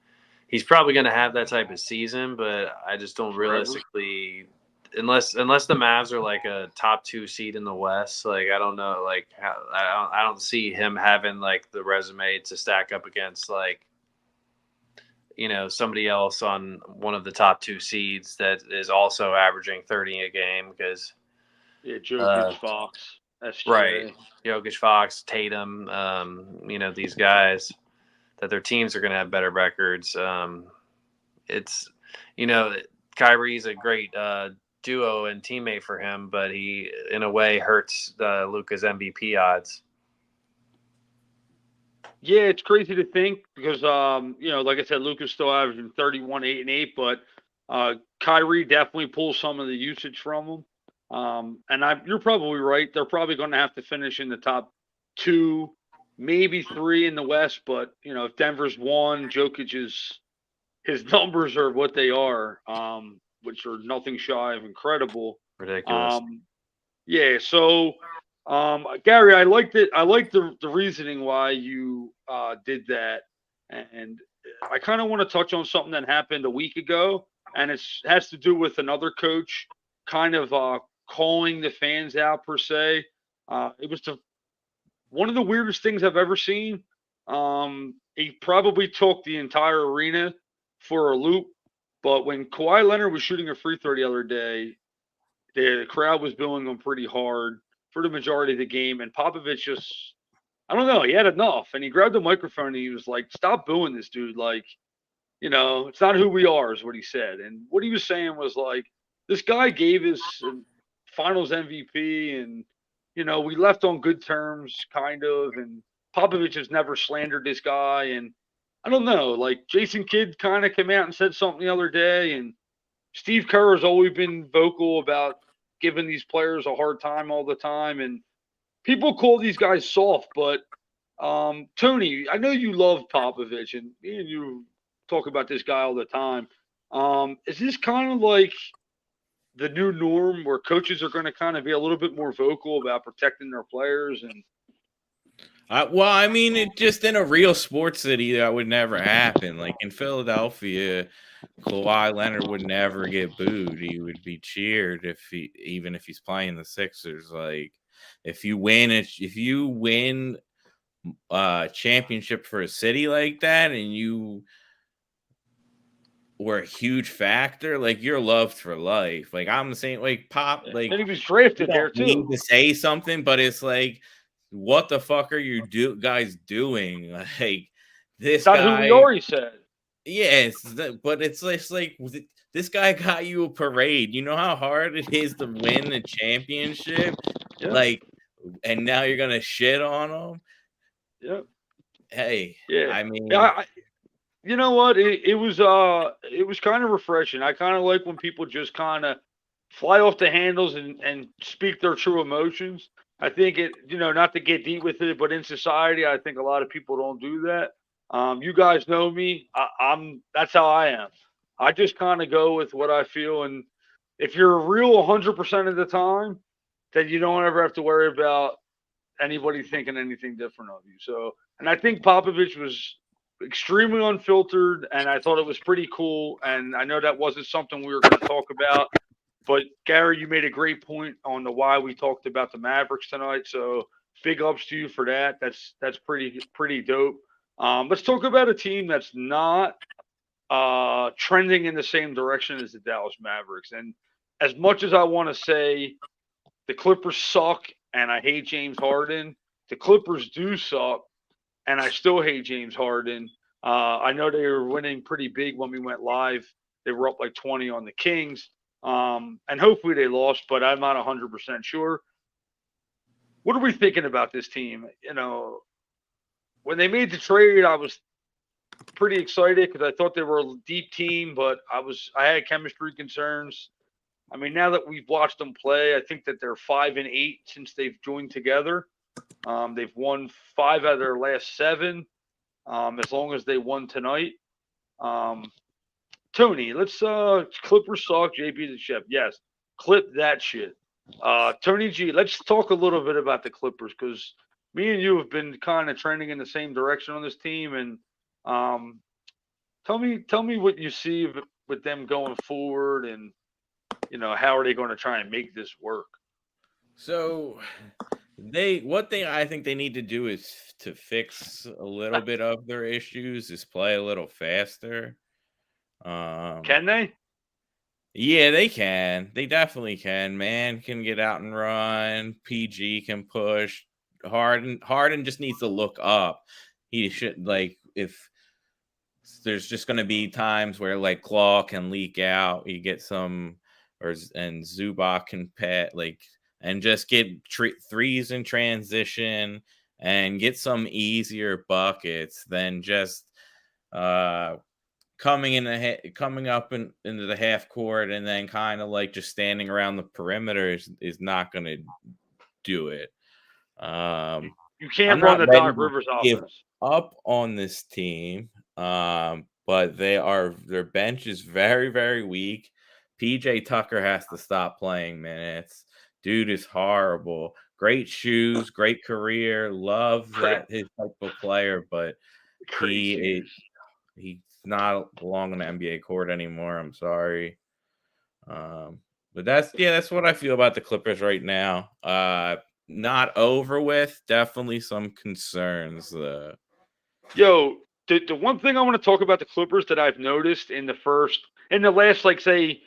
he's probably going to have that type of season, but I just don't realistically, unless the Mavs are a top 2 seed in the West, I don't know, I don't see him having the resume to stack up against somebody else on one of the top 2 seeds that is also averaging 30 a game because Jokic, Fox, SGA. Right, Jokic, Fox, Tatum, these guys that their teams are going to have better records. It's Kyrie's a great duo and teammate for him, but he in a way hurts Luka's MVP odds. Yeah, it's crazy to think because, like I said, Luka's still averaging 31, 8, and 8, but Kyrie definitely pulls some of the usage from him. And you're probably right. They're probably going to have to finish in the top 2, maybe 3 in the West. But, if Denver's 1, his numbers are what they are, which are nothing shy of incredible. Ridiculous. Yeah, so... Gary, I liked it. I liked the reasoning why you did that, and I kind of want to touch on something that happened a week ago, and it has to do with another coach kind of calling the fans out per se. It was one of the weirdest things I've ever seen. He probably took the entire arena for a loop, but when Kawhi Leonard was shooting a free throw the other day, the crowd was booing him pretty hard for the majority of the game, and Popovich just, I don't know, he had enough, and he grabbed the microphone and he was like, "Stop booing this dude, it's not who we are," is what he said. And what he was saying was this guy gave us finals MVP, and, we left on good terms, kind of, and Popovich has never slandered this guy, and I don't know, Jason Kidd kind of came out and said something the other day, and Steve Kerr has always been vocal about giving these players a hard time all the time, and people call these guys soft, but Tony, I know you love Popovich, and me and you talk about this guy all the time. Is this kind of the new norm where coaches are going to kind of be a little bit more vocal about protecting their players? And well, I mean, it just in a real sports city that would never happen. Like in Philadelphia, Kawhi Leonard would never get booed. He would be cheered even if he's playing the Sixers. Like if you win championship for a city like that and you were a huge factor, like you're loved for life. Like I'm saying, like Pop, like then he was you drafted there don't need too. to say something, but it's like, what the fuck are you guys doing? Like this Not who guy, we already said. yes, but it's like this guy got you a parade. You know how hard it is to win a championship, Yeah. like, and now you're gonna shit on him. Yeah. Hey, Yeah. I mean, you know what? It was kind of refreshing. I kind of like when people just kind of fly off the handles and speak their true emotions. I think not to get deep with it, but in society, I think a lot of people don't do that. You guys know me. That's how I am. I just kind of go with what I feel, and if you're real 100% of the time, then you don't ever have to worry about anybody thinking anything different of you. So, and I think Popovich was extremely unfiltered, and I thought it was pretty cool. And I know that wasn't something we were going to talk about, but Gary, you made a great point on the why we talked about the Mavericks tonight. So, big ups to you for that. That's pretty dope. Let's talk about a team that's not trending in the same direction as the Dallas Mavericks. And as much as I want to say the Clippers suck and I hate James Harden, the Clippers do suck and I still hate James Harden. I know they were winning pretty big when we went live. They were up like 20 on the Kings. And hopefully they lost, but I'm not 100% sure. What are we thinking about this team? When they made the trade, I was pretty excited because I thought they were a deep team, but I had chemistry concerns. I mean, now that we've watched them play, I think that they're 5-8 since they've joined together. They've won 5 out of their last 7, as long as they won tonight. Tony, let's Clippers suck, JB the Chef. Yes, clip that shit. Tony G, let's talk a little bit about the Clippers because me and you have been kind of trending in the same direction on this team, and tell me what you see with them going forward, and how are they going to try and make this work? So I think they need to do is to fix a little bit of their issues is play a little faster. Can they? Yeah, they can. They definitely can. Man can get out and run. PG can push. Harden just needs to look up. He should if there's just going to be times where like Claw can leak out. You get some and Zubac can pet and just get threes in transition and get some easier buckets than just coming up into the half court and then kind of like just standing around the perimeter is not going to do it. You can't run the Doc Rivers offense. Up on this team, but their bench is very, very weak. PJ Tucker has to stop playing minutes. Dude is horrible. Great shoes, great career. Love that his type of player, but he's not belong on the NBA court anymore. I'm sorry. But that's what I feel about the Clippers right now. Not over with. Definitely some concerns. Yo, the one thing I want to talk about the Clippers that I've noticed in the last, like, say,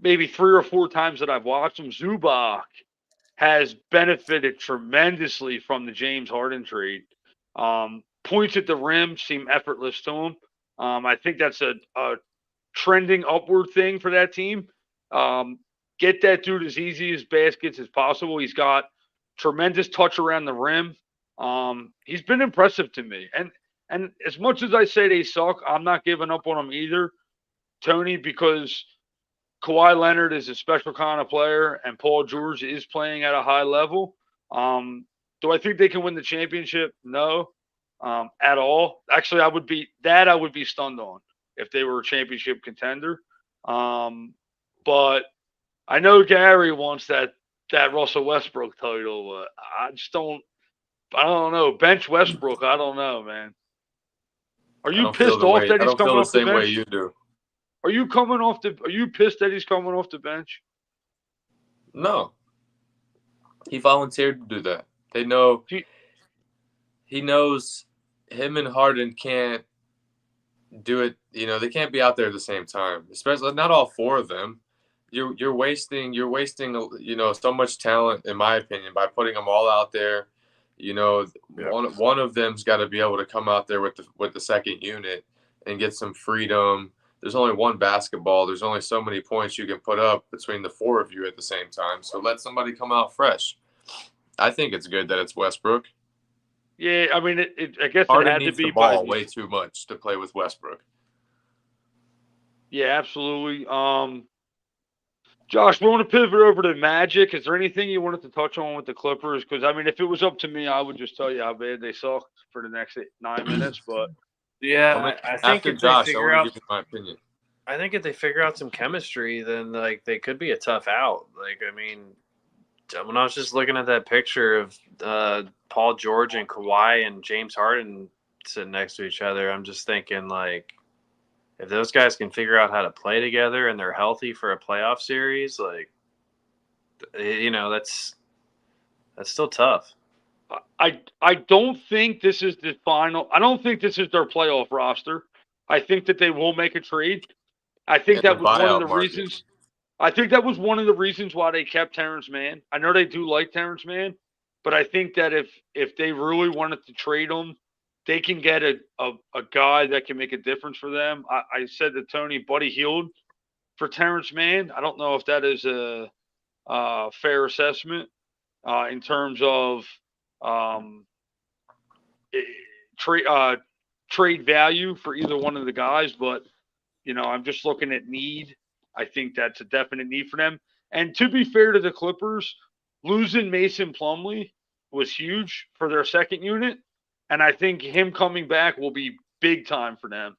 maybe 3 or 4 times that I've watched them, Zubac has benefited tremendously from the James Harden trade. Points at the rim seem effortless to him. I think that's a trending upward thing for that team. Get that dude as easy as baskets as possible. He's got tremendous touch around the rim. He's been impressive to me. And as much as I say they suck, I'm not giving up on them either, Tony, because Kawhi Leonard is a special kind of player, and Paul George is playing at a high level. Do I think they can win the championship? No, at all. Actually, I would be stunned on if they were a championship contender. But I know Gary wants that Russell Westbrook title, but I just don't. I don't know. Bench Westbrook. I don't know, man. Are I you don't feel pissed the off way. that I he's don't feel coming the off the same way bench? you do. Are you pissed that he's coming off the bench? No, he volunteered to do that. They know. He knows him and Harden can't do it. You know, they can't be out there at the same time. Especially not all four of them. You're wasting so much talent, in my opinion, by putting them all out there. You know, one of them's got to be able to come out there with the second unit and get some freedom. There's only one basketball. There's only so many points you can put up between the four of you at the same time. So let somebody come out fresh. I think it's good that it's Westbrook. Yeah, I mean, I guess Harden it had to needs be the ball by way too much to play with Westbrook. Yeah, absolutely. Josh, we want to pivot over to Magic. Is there anything you wanted to touch on with the Clippers? Because I mean, if it was up to me, I would just tell you how bad they sucked for the next 9 minutes. But Yeah, I think After if Josh, they I figure want out, to give you my opinion. I think if they figure out some chemistry, then like they could be a tough out. Like, I mean, when I was just looking at that picture of Paul George and Kawhi and James Harden sitting next to each other, I'm just thinking like, if those guys can figure out how to play together and they're healthy for a playoff series, like, that's still tough. I don't think this is the final. I don't think this is their playoff roster. I think that they will make a trade. I think that was one of the reasons. I think that was one of the reasons why they kept Terrence Mann. I know they do like Terrence Mann, but I think that if they really wanted to trade him, they can get a guy that can make a difference for them. I said to Tony, Buddy Hield for Terrence Mann. I don't know if that is a fair assessment in terms of trade value for either one of the guys, but I'm just looking at need. I think that's a definite need for them. And to be fair to the Clippers, losing Mason Plumlee was huge for their second unit, and I think him coming back will be big time for them.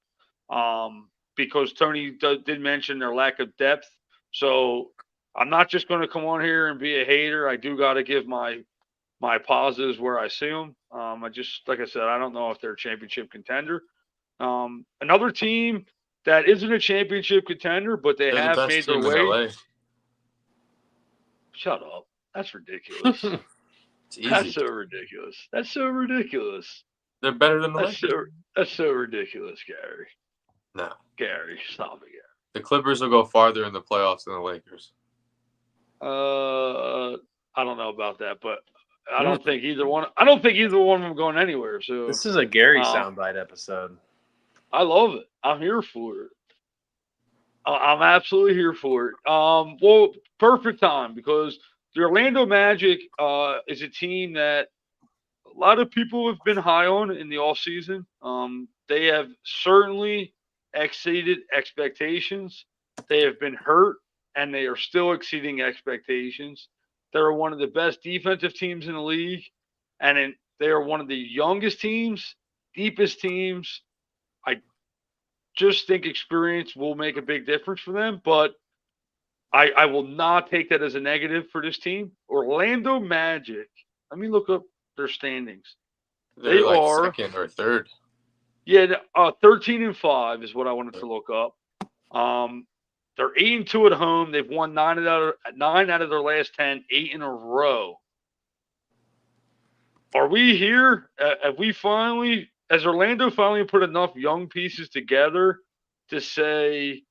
Because Tony did mention their lack of depth. So I'm not just going to come on here and be a hater. I do got to give my positives where I see them. I just, like I said, I don't know if they're a championship contender. Another team that isn't a championship contender, but they're have made their way. Shut up. That's ridiculous. That's so ridiculous. That's so ridiculous. They're better than the Lakers. That's so ridiculous, Gary. No. Gary, stop it, Gary. The Clippers will go farther in the playoffs than the Lakers. I don't know about that, but I don't think either one. I don't think either one of them going anywhere. So this is a Gary soundbite episode. I love it. I'm here for it. I'm absolutely here for it. Well, perfect time because the Orlando Magic is a team that a lot of people have been high on in the offseason. They have certainly exceeded expectations. They have been hurt, and they are still exceeding expectations. They're one of the best defensive teams in the league, and they are one of the youngest teams, deepest teams. I just think experience will make a big difference for them, but I will not take that as a negative for this team. Orlando Magic, let me look up their standings. They are second or third. Yeah, 13-5 is what I wanted to look up. They're 8-2 at home. They've won 9 out of their last 10, 8 in a row. Are we here? Has Orlando finally put enough young pieces together to say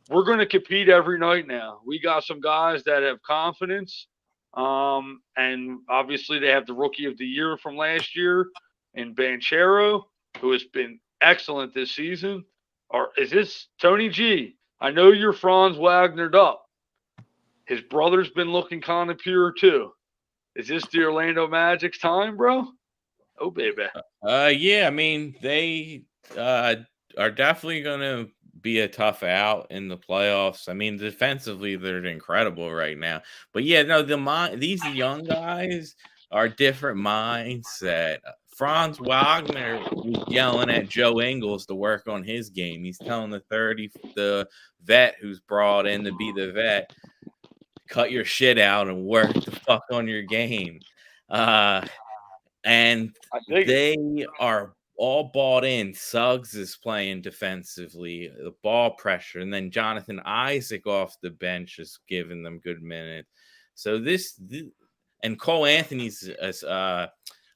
we're going to compete every night now? We got some guys that have confidence, and obviously they have the Rookie of the Year from last year in Banchero, who has been excellent this season. Or is this Tony G? I know you're Franz Wagnered up. His brother's been looking kind of pure too. Is this the Orlando Magic's time, bro? Oh, baby. Yeah, I mean, they are definitely going to be a tough out in the playoffs. I mean, defensively, they're incredible right now. But yeah, no, these young guys are different mindset. Franz Wagner was yelling at Joe Ingles to work on his game. He's telling the vet who's brought in to be the vet, cut your shit out and work the fuck on your game. And they are all bought in. Suggs is playing defensively, the ball pressure, and then Jonathan Isaac off the bench is giving them good minutes. So and Cole Anthony's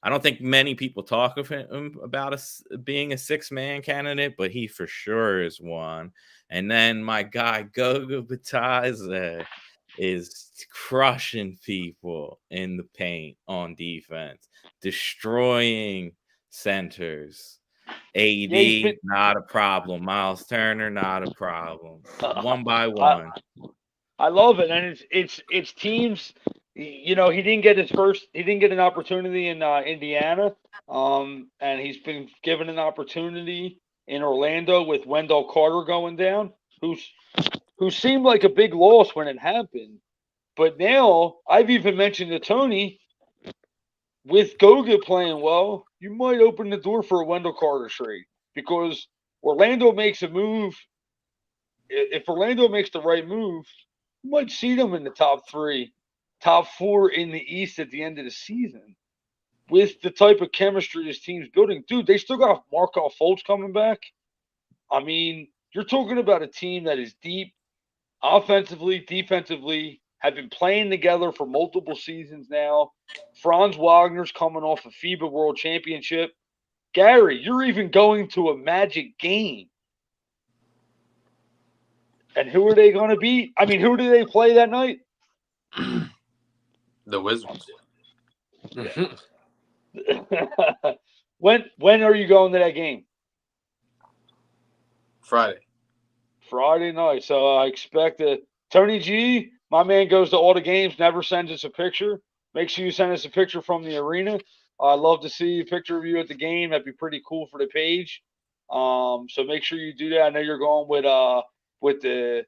I don't think many people talk of him about being a 6-man candidate, but he for sure is one. And then my guy Goga Bataza is crushing people in the paint on defense, destroying centers. AD, not a problem. Miles Turner, not a problem. One by one. I love it, and it's teams. You know, he didn't get an opportunity in Indiana, and he's been given an opportunity in Orlando with Wendell Carter going down, who seemed like a big loss when it happened. But now I've even mentioned to Tony, with Goga playing well, you might open the door for a Wendell Carter trade, because Orlando makes a move. If Orlando makes the right move, you might see them in the top 3, top 4 in the East at the end of the season. With the type of chemistry this team's building, dude, they still got Markelle Fultz coming back. I mean, you're talking about a team that is deep, offensively, defensively, have been playing together for multiple seasons now. Franz Wagner's coming off a FIBA World Championship. Gary, you're even going to a Magic game. And who are they going to beat? I mean, who do they play that night? The Wizards. When are you going to that game? Friday night. So I expect Tony G, my man, goes to all the games, never sends us a picture. Make sure you send us a picture from the arena. I'd love to see a picture of you at the game. That'd be pretty cool for the page. So make sure you do that. I know you're going with the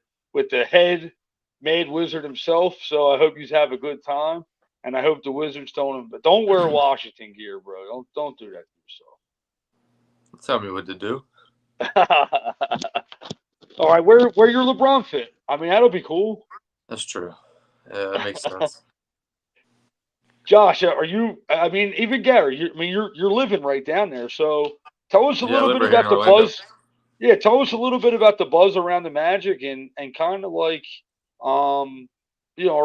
head made wizard himself. So I hope you have a good time, and I hope the Wizards don't wear Washington gear, bro. Don't do that to yourself. Tell me what to do. All right, where your LeBron fit? I mean, that'll be cool. That's true. Yeah, that makes sense. Josh, are you? I mean, even Gary. You're living right down there. So tell us a little bit about the buzz. Yeah, tell us a little bit about the buzz around the Magic and kind of like, are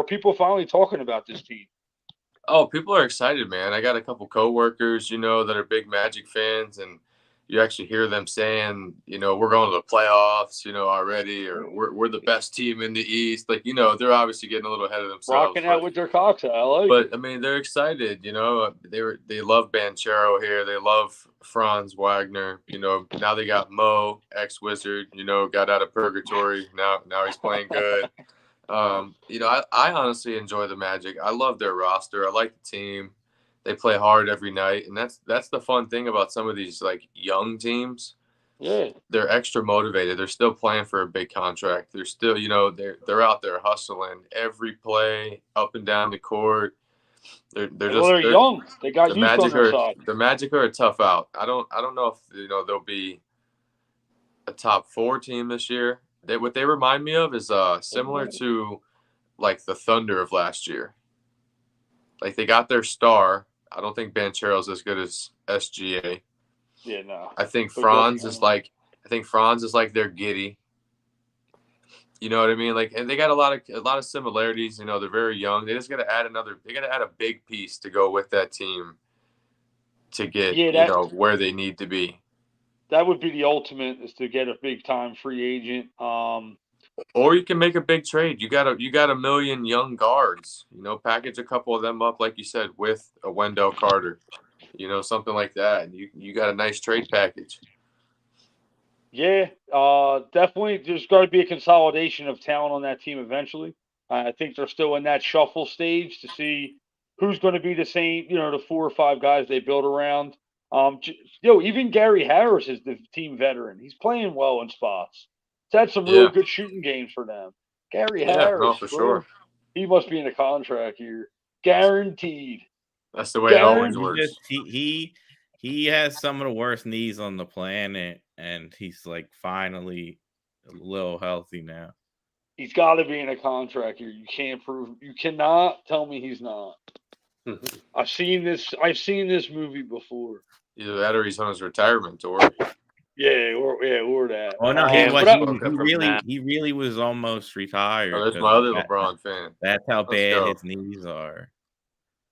people finally talking about this team? Oh, people are excited, man. I got a couple coworkers, that are big Magic fans, and you actually hear them saying, we're going to the playoffs, already, or we're the best team in the East. Like, they're obviously getting a little ahead of themselves. Rocking out with their cocks out. I like it. I mean, they're excited, they love Banchero here. They love Franz Wagner. Now they got Mo, ex-Wizard, got out of purgatory. Now he's playing good. I honestly enjoy the Magic. I love their roster. I like the team. They play hard every night, and that's the fun thing about some of these like young teams. Yeah, they're extra motivated. They're still playing for a big contract. They're still, they're out there hustling every play up and down the court. They're young. They got youth on their side. The Magic are a tough out. I don't know if they'll be a top 4 team this year. What they remind me of is similar to like the Thunder of last year. Like they got their star. I don't think Banchero's as good as SGA. Yeah, no. I think Franz is like their Giddy. You know what I mean? Like, and they got a lot of similarities. They're very young. They just got to add a big piece to go with that team to get where they need to be. That would be the ultimate, is to get a big time free agent. Or you can make a big trade. You got a million young guards. Package a couple of them up, like you said, with a Wendell Carter. Something like that. You got a nice trade package. Yeah, definitely. There's got to be a consolidation of talent on that team eventually. I think they're still in that shuffle stage to see who's going to be the same. The 4 or 5 guys they build around. Even Gary Harris is the team veteran. He's playing well in spots. He's had some really good shooting games for them. Gary Harris, no, for sure. He must be in a contract here, guaranteed. That's the way it always works. He has some of the worst knees on the planet, and he's like finally a little healthy now. He's got to be in a contract here. You can't prove. You cannot tell me he's not. I've seen this. I've seen this movie before. Either that or he's on his retirement tour. Or that. Oh no, Cam he just woke up from really that. he really was almost retired. Oh, there's 'cause my other that- LeBron fan. That's how Let's bad go. his knees are.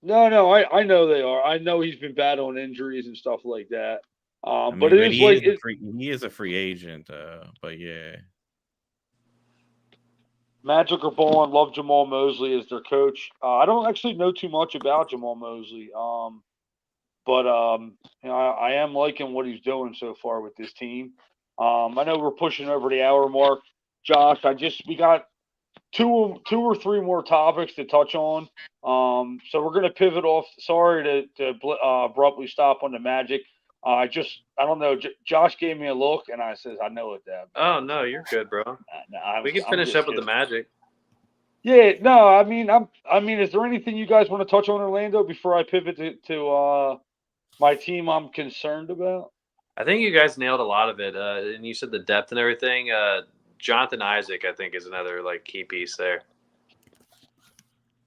No, I know they are. I know he's been battling injuries and stuff like that. I But mean, it but is like he is a free agent, but yeah. Magic are balling. Love Jamal Mosley as their coach. I don't actually know too much about Jamal Mosley. But I am liking what he's doing so far with this team. I know we're pushing over the hour mark. Josh, we got two or three more topics to touch on. So we're gonna pivot off. Sorry to abruptly stop on the Magic. I don't know. Josh gave me a look, and I says, I know it, Deb. Oh no, you're good, bro. We can finish up with the Magic. Yeah, no, I mean, is there anything you guys want to touch on Orlando before I pivot to my team I'm concerned about? I think you guys nailed a lot of it, and you said the depth and everything. Jonathan Isaac, I think, is another key piece there.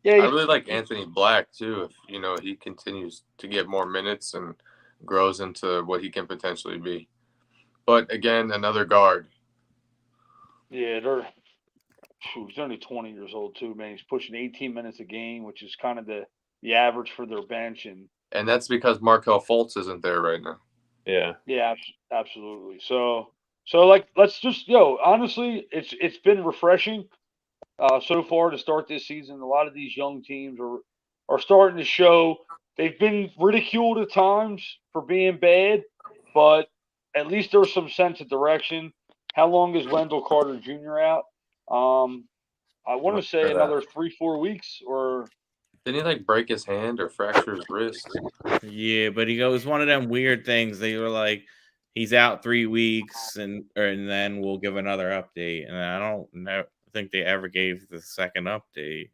Yeah, I really like Anthony Black too. If he continues to get more minutes and grows into what he can potentially be. But again, another guard. Yeah, he's only 20 years old too, man. He's pushing 18 minutes a game, which is kind of the average for their bench, And that's because Markelle Fultz isn't there right now. Yeah, absolutely. So let's just honestly, it's been refreshing so far to start this season. A lot of these young teams are starting to show. They've been ridiculed at times for being bad, but at least there's some sense of direction. How long is Wendell Carter Jr. out? I want to say another 3-4 weeks, or didn't he break his hand or fracture his wrist? Yeah, but it was one of them weird things. They were like, he's out 3 weeks, and then we'll give another update. And I don't think they ever gave the second update.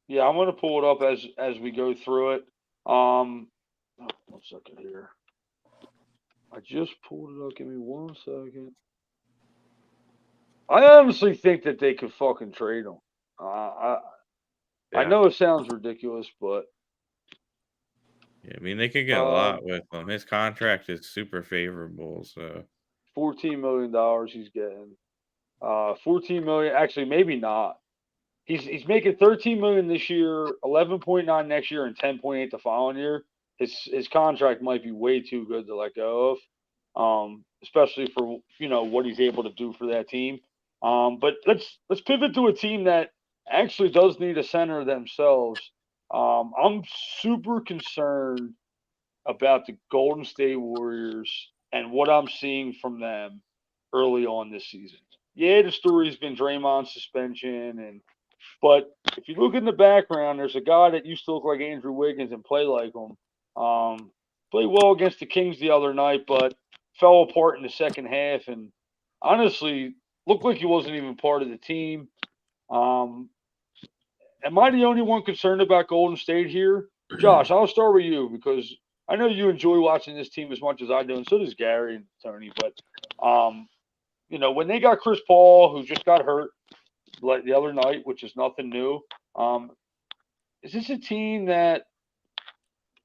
Yeah, I'm gonna pull it up as we go through it. 1 second here. I just pulled it up. Give me 1 second. I honestly think that they could fucking trade him. I know it sounds ridiculous, but yeah, I mean, they could get a lot with him. His contract is super favorable, so $14 million he's getting. 14 million. Actually, maybe not. He's making 13 million this year, 11.9 next year, and 10.8 the following year. His contract might be way too good to let go of, especially for what he's able to do for that team. But let's pivot to a team that actually does need a center themselves. I'm super concerned about the Golden State Warriors and what I'm seeing from them early on this season. Yeah, the story's been Draymond's suspension, but if you look in the background, there's a guy that used to look like Andrew Wiggins and play like him. Played well against the Kings the other night, but fell apart in the second half, and honestly looked like he wasn't even part of the team. Am I the only one concerned about Golden State here? Josh, I'll start with you because I know you enjoy watching this team as much as I do, and so does Gary and Tony. But when they got Chris Paul, who just got hurt like the other night, which is nothing new, is this a team that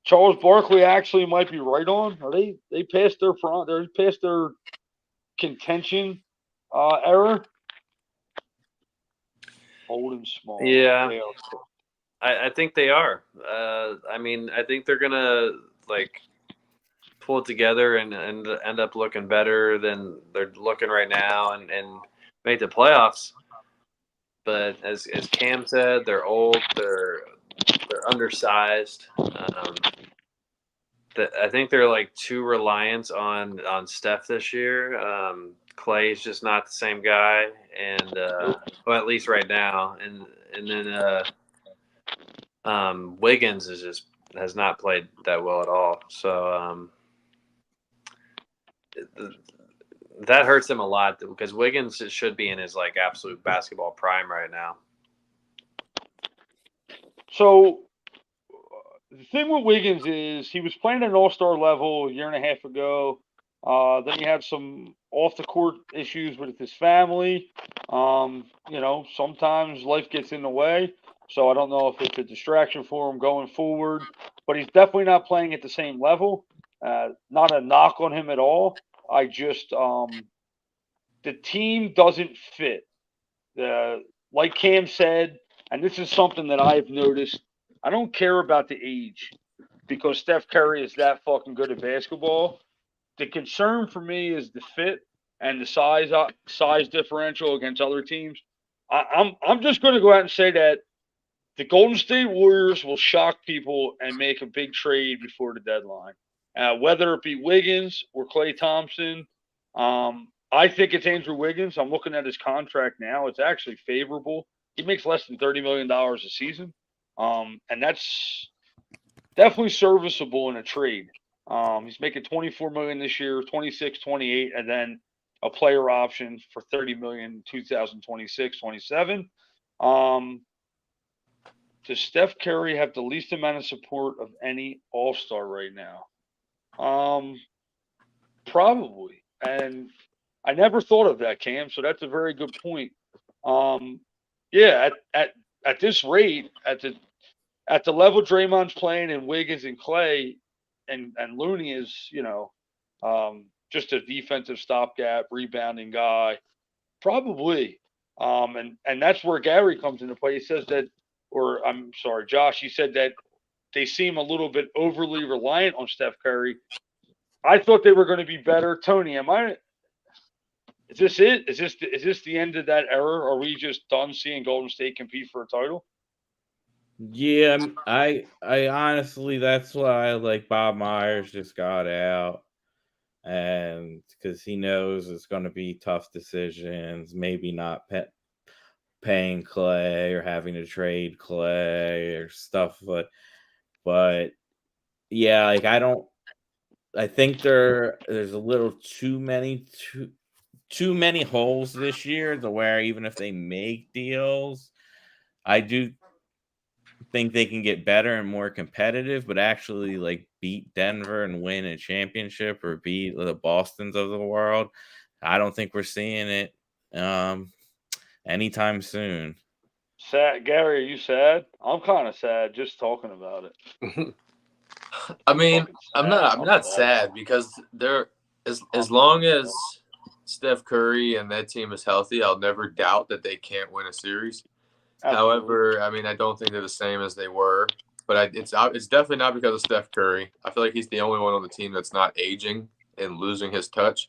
Charles Barkley actually might be right on? Are they past their front? They're past their contention era. Old and small. Yeah. I think they are. I mean, I think they're gonna pull it together and end up looking better than they're looking right now and make the playoffs. But as Cam said, they're old. They're undersized. I think they're too reliant on Steph this year. Clay's just not the same guy, and well, at least right now. And then Wiggins has not played that well at all. So that hurts them a lot because Wiggins should be in his absolute basketball prime right now. So the thing with Wiggins is he was playing at an all-star level a year and a half ago. Then he had some off the court issues with his family. Sometimes life gets in the way. So I don't know if it's a distraction for him going forward, but he's definitely not playing at the same level. Not a knock on him at all. I just the team doesn't fit. Like Cam said, and this is something that I've noticed. I don't care about the age because Steph Curry is that fucking good at basketball. The concern for me is the fit and the size differential against other teams. I'm just going to go out and say that the Golden State Warriors will shock people and make a big trade before the deadline, whether it be Wiggins or Klay Thompson. I think it's Andrew Wiggins. I'm looking at his contract now. It's actually favorable. He makes less than $30 million a season, and that's definitely serviceable in a trade. He's making 24 million this year, 26, 28, and then a player option for 30 million in 2026, 27. Does Steph Curry have the least amount of support of any All Star right now? Probably. And I never thought of that, Cam. So that's a very good point. Yeah, at this rate, at the level Draymond's playing and Wiggins and Clay and Looney is, just a defensive stopgap, rebounding guy. Probably. And that's where Gary comes into play. He says that, or I'm sorry, Josh, he said that they seem a little bit overly reliant on Steph Curry. I thought they were going to be better. Tony, is this it? Is this the end of that era? Are we just done seeing Golden State compete for a title? Yeah, I honestly, that's why like Bob Myers just got out, and because he knows it's going to be tough decisions, maybe not paying Clay or having to trade Clay or stuff, but yeah, like I think there's a little too many holes this year to where even if they make deals, I do think they can get better and more competitive, but actually like beat Denver and win a championship or beat the Bostons of the world. I don't think we're seeing it anytime soon. Sad, Gary, are you sad? I'm kind of sad just talking about it. I mean, I'm not sad because they're as long as Steph Curry and that team is healthy, I'll never doubt that they can't win a series. Absolutely. However, I mean, I don't think they're the same as they were, but it's definitely not because of Steph Curry. I feel like he's the only one on the team that's not aging and losing his touch.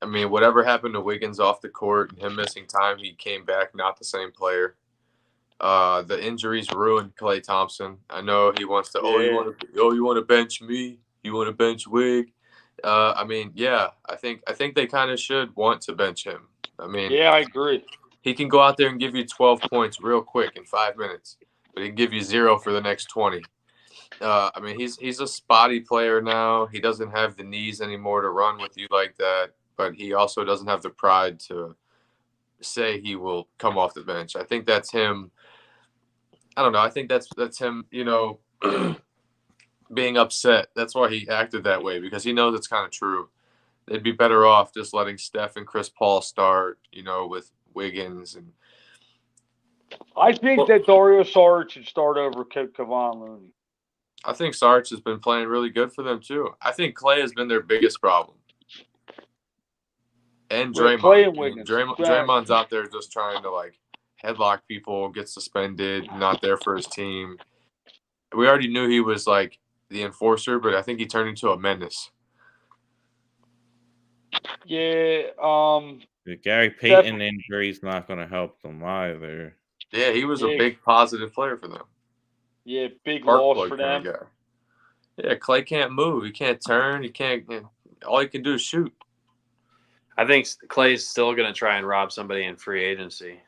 I mean, whatever happened to Wiggins off the court and him missing time, he came back not the same player. The injuries ruined Klay Thompson. I know he wants to. Yeah. You want to bench me? You want to bench Wig? I mean, yeah. I think they kind of should want to bench him. I mean, yeah, I agree. he can go out there and give you 12 points real quick in 5 minutes, but he can give you 0 for the next 20. I mean, he's a spotty player now. He doesn't have the knees anymore to run with you like that, but he also doesn't have the pride to say he will come off the bench. I think that's him. I don't know. I think that's him, being upset. That's why he acted that way, because he knows it's kind of true. They'd be better off just letting Steph and Chris Paul start, with Wiggins. And I think that Dario Saric should start over Kevon Looney. I think Saric has been playing really good for them too. I think Clay has been their biggest problem. And Draymond. Clay and Wiggins. Draymond's out there just trying to headlock people, get suspended, not there for his team. We already knew he was the enforcer, but I think he turned into a menace. Yeah. The Gary Payton injury is not going to help them either. Yeah, he was a big positive player for them. Yeah, big loss for them. Yeah, Clay can't move. He can't turn. He can't. All he can do is shoot. I think Clay's still going to try and rob somebody in free agency.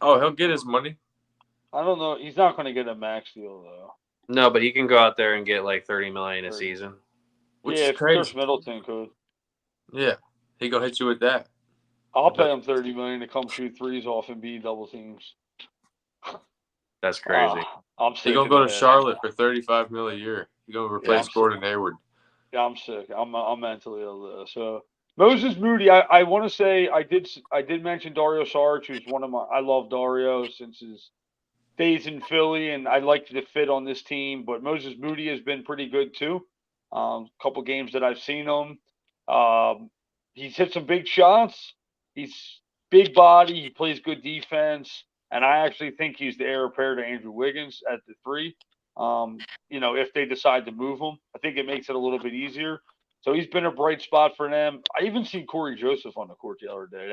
Oh, he'll get his money. I don't know. He's not going to get a max deal though. No, but he can go out there and get $30 million a season. Which is crazy. Chris Middleton could. Yeah, he gonna hit you with that. I'll pay him $30 million to come shoot threes off and be double teams. That's crazy. He gonna go to Charlotte for $35 million a year. He gonna replace Gordon Hayward. Yeah, I'm sick. I'm mentally ill though. So Moses Moody, I want to say I did mention Dario Saric, who's one of my. I love Dario since his days in Philly, and I like the fit on this team. But Moses Moody has been pretty good too. Couple games that I've seen him. Um, he's hit some big shots. He's big body. He plays good defense, and I actually think he's the heir apparent to Andrew Wiggins at the three. If they decide to move him, I think it makes it a little bit easier. So he's been a bright spot for them. I even seen Corey Joseph on the court the other day.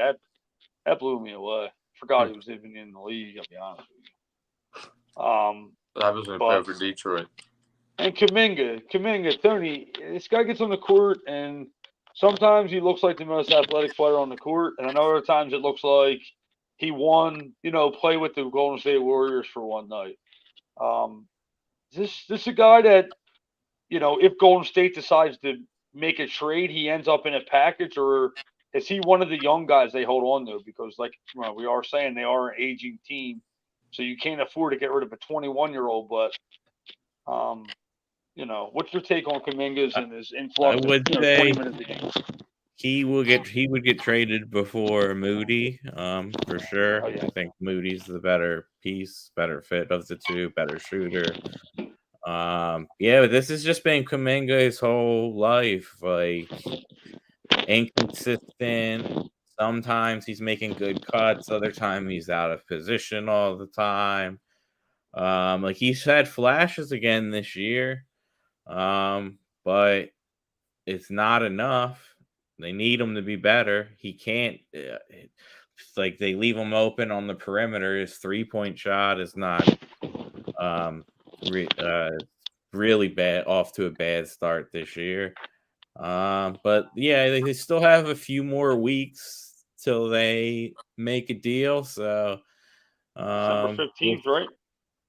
That blew me away. Forgot he was even in the league. I'll be honest with you. That was in But for Detroit. and Kaminga, Tony, this guy gets on the court, and sometimes he looks like the most athletic player on the court, and other times it looks like he won, play with the Golden State Warriors for one night. Um, this a guy that, if Golden State decides to make a trade, he ends up in a package, or is he one of the young guys they hold on to? Because, like we are saying, they are an aging team, so you can't afford to get rid of a 21-year-old. But what's your take on Kuminga's and his I influx would of say 20 minutes a game? he would get traded before Moody, for sure. Oh, yeah. I think Moody's the better piece, better fit of the two, better shooter. But this has just been Kuminga his whole life, like inconsistent. Sometimes he's making good cuts, other time he's out of position all the time. Like he's had flashes again this year, but it's not enough. They need him to be better. He can't. It's like they leave him open on the perimeter. His 3-point shot is not really bad. Off to a bad start this year. But yeah, they still have a few more weeks till they make a deal. So December 15th, right?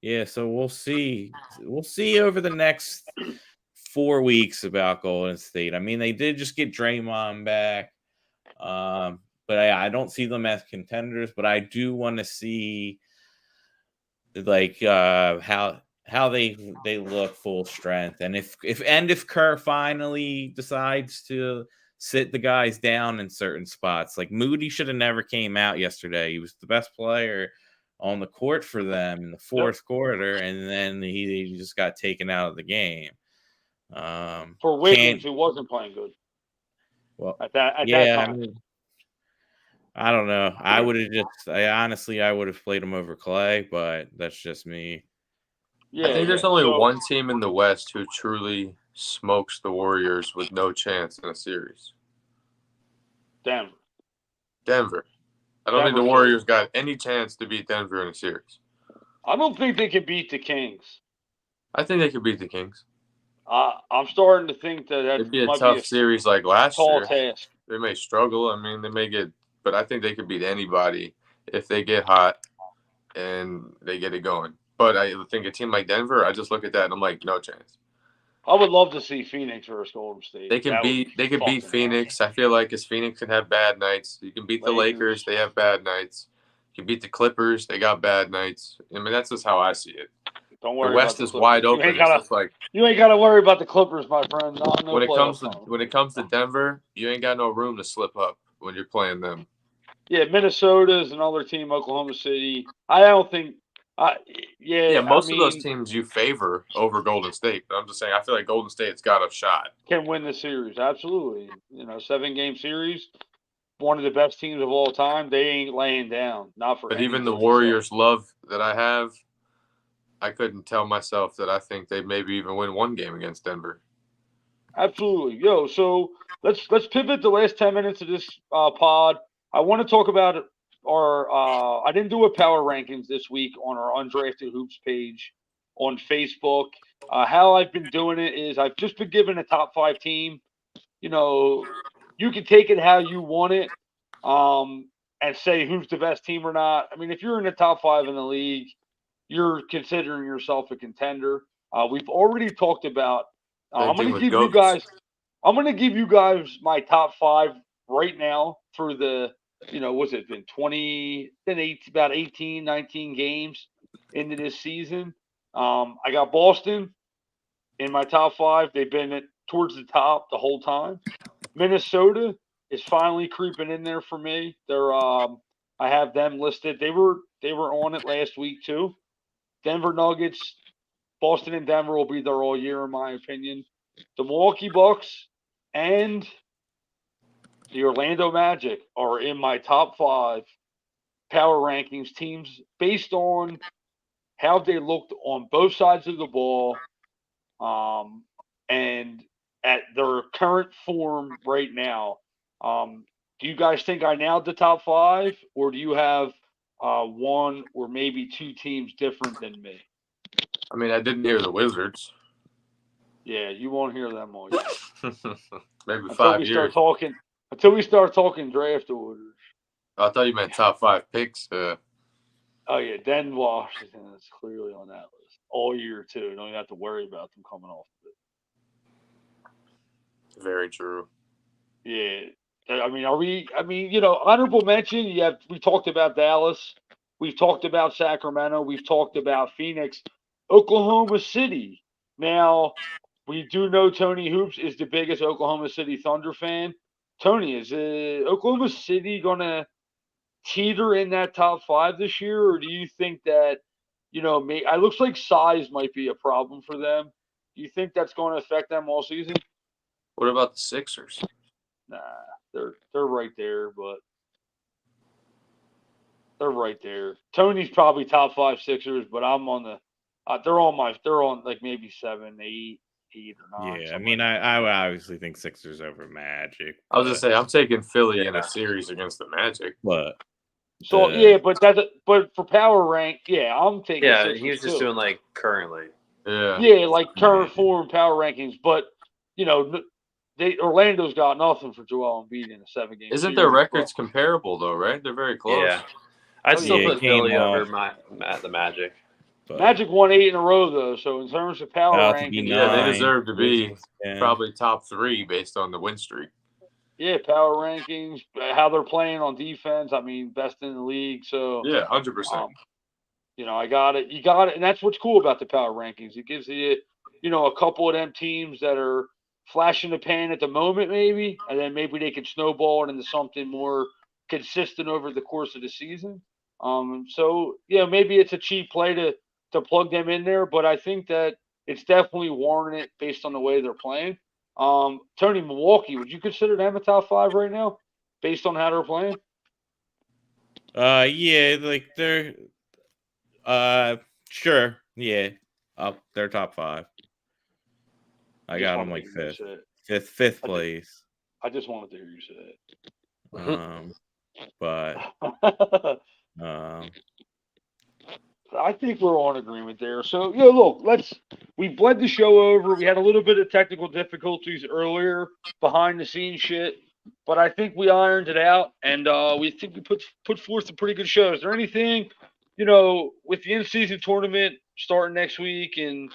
yeah, so we'll see. We'll see over the next 4 weeks about Golden State. I mean, they did just get Draymond back, but I don't see them as contenders. But I do want to see like how they look full strength, and if Kerr finally decides to sit the guys down in certain spots, like Moody should have never came out yesterday. He was the best player on the court for them in the fourth quarter, and then he just got taken out of the game. For Wiggins, who wasn't playing good. Well, at that yeah, time. I don't know. I would have played him over Clay, but that's just me. I think there's only one team in the West who truly smokes the Warriors with no chance in a series. Denver. I don't think the Warriors got any chance to beat Denver in a series. I don't think they can beat the Kings. I think they could beat the Kings. I'm starting to think that it'd be a tough series like last year. Task. They may struggle. I mean, they may get, but I think they could beat anybody if they get hot and they get it going. But I think a team like Denver, I just look at that and I'm like, no chance. I would love to see Phoenix versus Golden State. They could beat Phoenix. I feel like as Phoenix can have bad nights. You can beat the Lakers. They have bad nights. You can beat the Clippers. They got bad nights. I mean, that's just how I see it. Don't worry. The West is wide open. You ain't gotta worry about the Clippers, my friend. When it comes to Denver, you ain't got no room to slip up when you're playing them. Yeah, Minnesota's another team. Oklahoma City. I don't think. Most of those teams you favor over Golden State. But I'm just saying, I feel like Golden State's got a shot. Can win the series, absolutely. 7-game series. One of the best teams of all time. They ain't laying down. Not for. But even the Warriors' love that I have, I couldn't tell myself that I think they maybe even win one game against Denver. Absolutely, so let's pivot the last 10 minutes of this pod. I want to talk about our. I didn't do a power rankings this week on our Undrafted Hoops page on Facebook. How I've been doing it is I've just been given a top 5 team. You can take it how you want it, and say who's the best team or not. I mean, if you're in the top 5 in the league, you're considering yourself a contender. We've already talked about. I'm going to give you guys. I'm going to give you guys my top 5 right now for the. What's it been? About 18, 19 games into this season. I got Boston in my top 5. They've been at towards the top the whole time. Minnesota is finally creeping in there for me. I have them listed. They were on it last week too. Denver Nuggets, Boston and Denver will be there all year in my opinion. The Milwaukee Bucks and the Orlando Magic are in my top 5 power rankings teams based on how they looked on both sides of the ball, and at their current form right now. Do you guys think I nailed the top 5, or do you have one or maybe 2 teams different than me? I mean, I didn't hear the Wizards. Yeah, you won't hear them all yet. Maybe until 5 we years. Until we start talking draft orders. I thought you meant top 5 picks. Oh yeah, then Washington is clearly on that list all year too. You don't even have to worry about them coming off of it. Very true. Yeah, I mean, honorable mention. We talked about Dallas. We've talked about Sacramento. We've talked about Phoenix, Oklahoma City. Now, we do know Tony Hoops is the biggest Oklahoma City Thunder fan. Tony, is Oklahoma City gonna teeter in that top 5 this year, or do you think that, it looks like size might be a problem for them? Do you think that's going to affect them all season? What about the Sixers? Nah, they're right there, but they're right there. Tony's probably top 5 Sixers, but I'm on the. They're on like maybe 7, 8 or 9. Yeah, I mean, I would obviously think Sixers over Magic. I was gonna say I'm taking Philly in a series against the Magic. But so but for power rank, yeah, I'm taking. Yeah, Sixers he was just too. doing like currently. Yeah, like current form power rankings, but Orlando's got nothing for Joel Embiid in a 7-game. Isn't their records comparable though? Right, they're very close. Yeah, I'd still put Philly over the Magic. But Magic won 8 in a row though, so in terms of power rankings, they deserve to be probably top 3 based on the win streak. Yeah, power rankings, how they're playing on defense. I mean, best in the league. So yeah, 100%. I got it. You got it, and that's what's cool about the power rankings. It gives you, a couple of them teams that are flashing the pan at the moment, maybe, and then maybe they can snowball it into something more consistent over the course of the season. So maybe it's a cheap play to plug them in there, but I think that it's definitely warranted based on the way they're playing. Tony, Milwaukee, would you consider them a top 5 right now, based on how they're playing? Yeah, like they're, sure, yeah, they're top 5. I got them like fifth place. I just wanted to hear you say it. But I think we're on agreement there. So, look, we bled the show over. We had a little bit of technical difficulties earlier, behind the scenes shit, but I think we ironed it out, and we think we put forth a pretty good show. Is there anything, with the in-season tournament starting next week and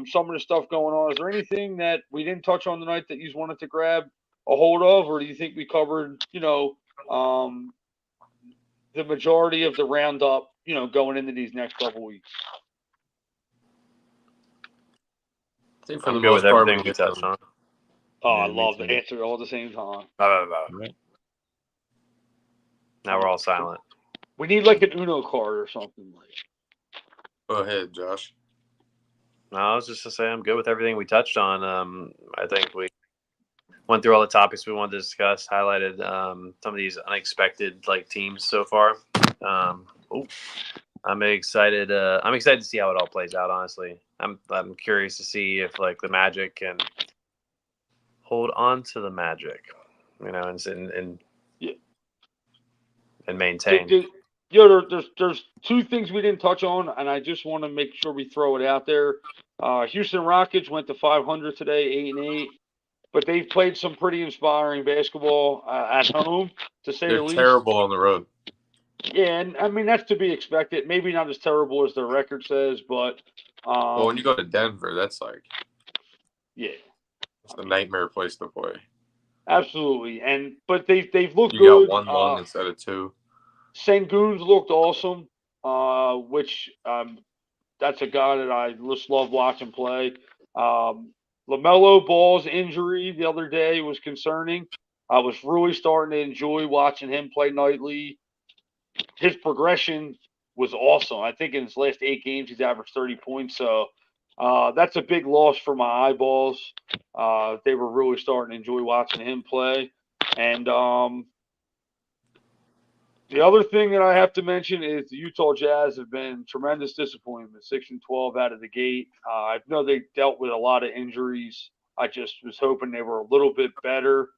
some of the stuff going on, is there anything that we didn't touch on tonight that you wanted to grab a hold of, or do you think we covered, the majority of the roundup, going into these next couple weeks? I think for the most part, everything we touched on. Oh, I love the answer all at the same time. Now we're all silent. We need like an Uno card or something. Go ahead, Josh. No, I was just to say I'm good with everything we touched on. I think we went through all the topics we wanted to discuss, highlighted some of these unexpected teams so far. I'm excited. I'm excited to see how it all plays out. Honestly, I'm curious to see if the Magic can hold on to the magic, and maintain. There's 2 things we didn't touch on, and I just want to make sure we throw it out there. Houston Rockets went to 500 today, 8-8, but they've played some pretty inspiring basketball at home, to say the least. They're terrible on the road. Yeah, and I mean, that's to be expected. Maybe not as terrible as their record says, but well, when you go to Denver, that's it's a nightmare place to play. Absolutely, but they've looked good. You got 1 lung instead of 2. Sengun's looked awesome, which that's a guy that I just love watching play. LaMelo Ball's injury the other day was concerning. I was really starting to enjoy watching him play nightly. His progression was awesome. I think in his last 8 games, he's averaged 30 points. So that's a big loss for my eyeballs. They were really starting to enjoy watching him play. And the other thing that I have to mention is the Utah Jazz have been tremendous disappointment, 6-12 out of the gate. I know they dealt with a lot of injuries. I just was hoping they were a little bit better.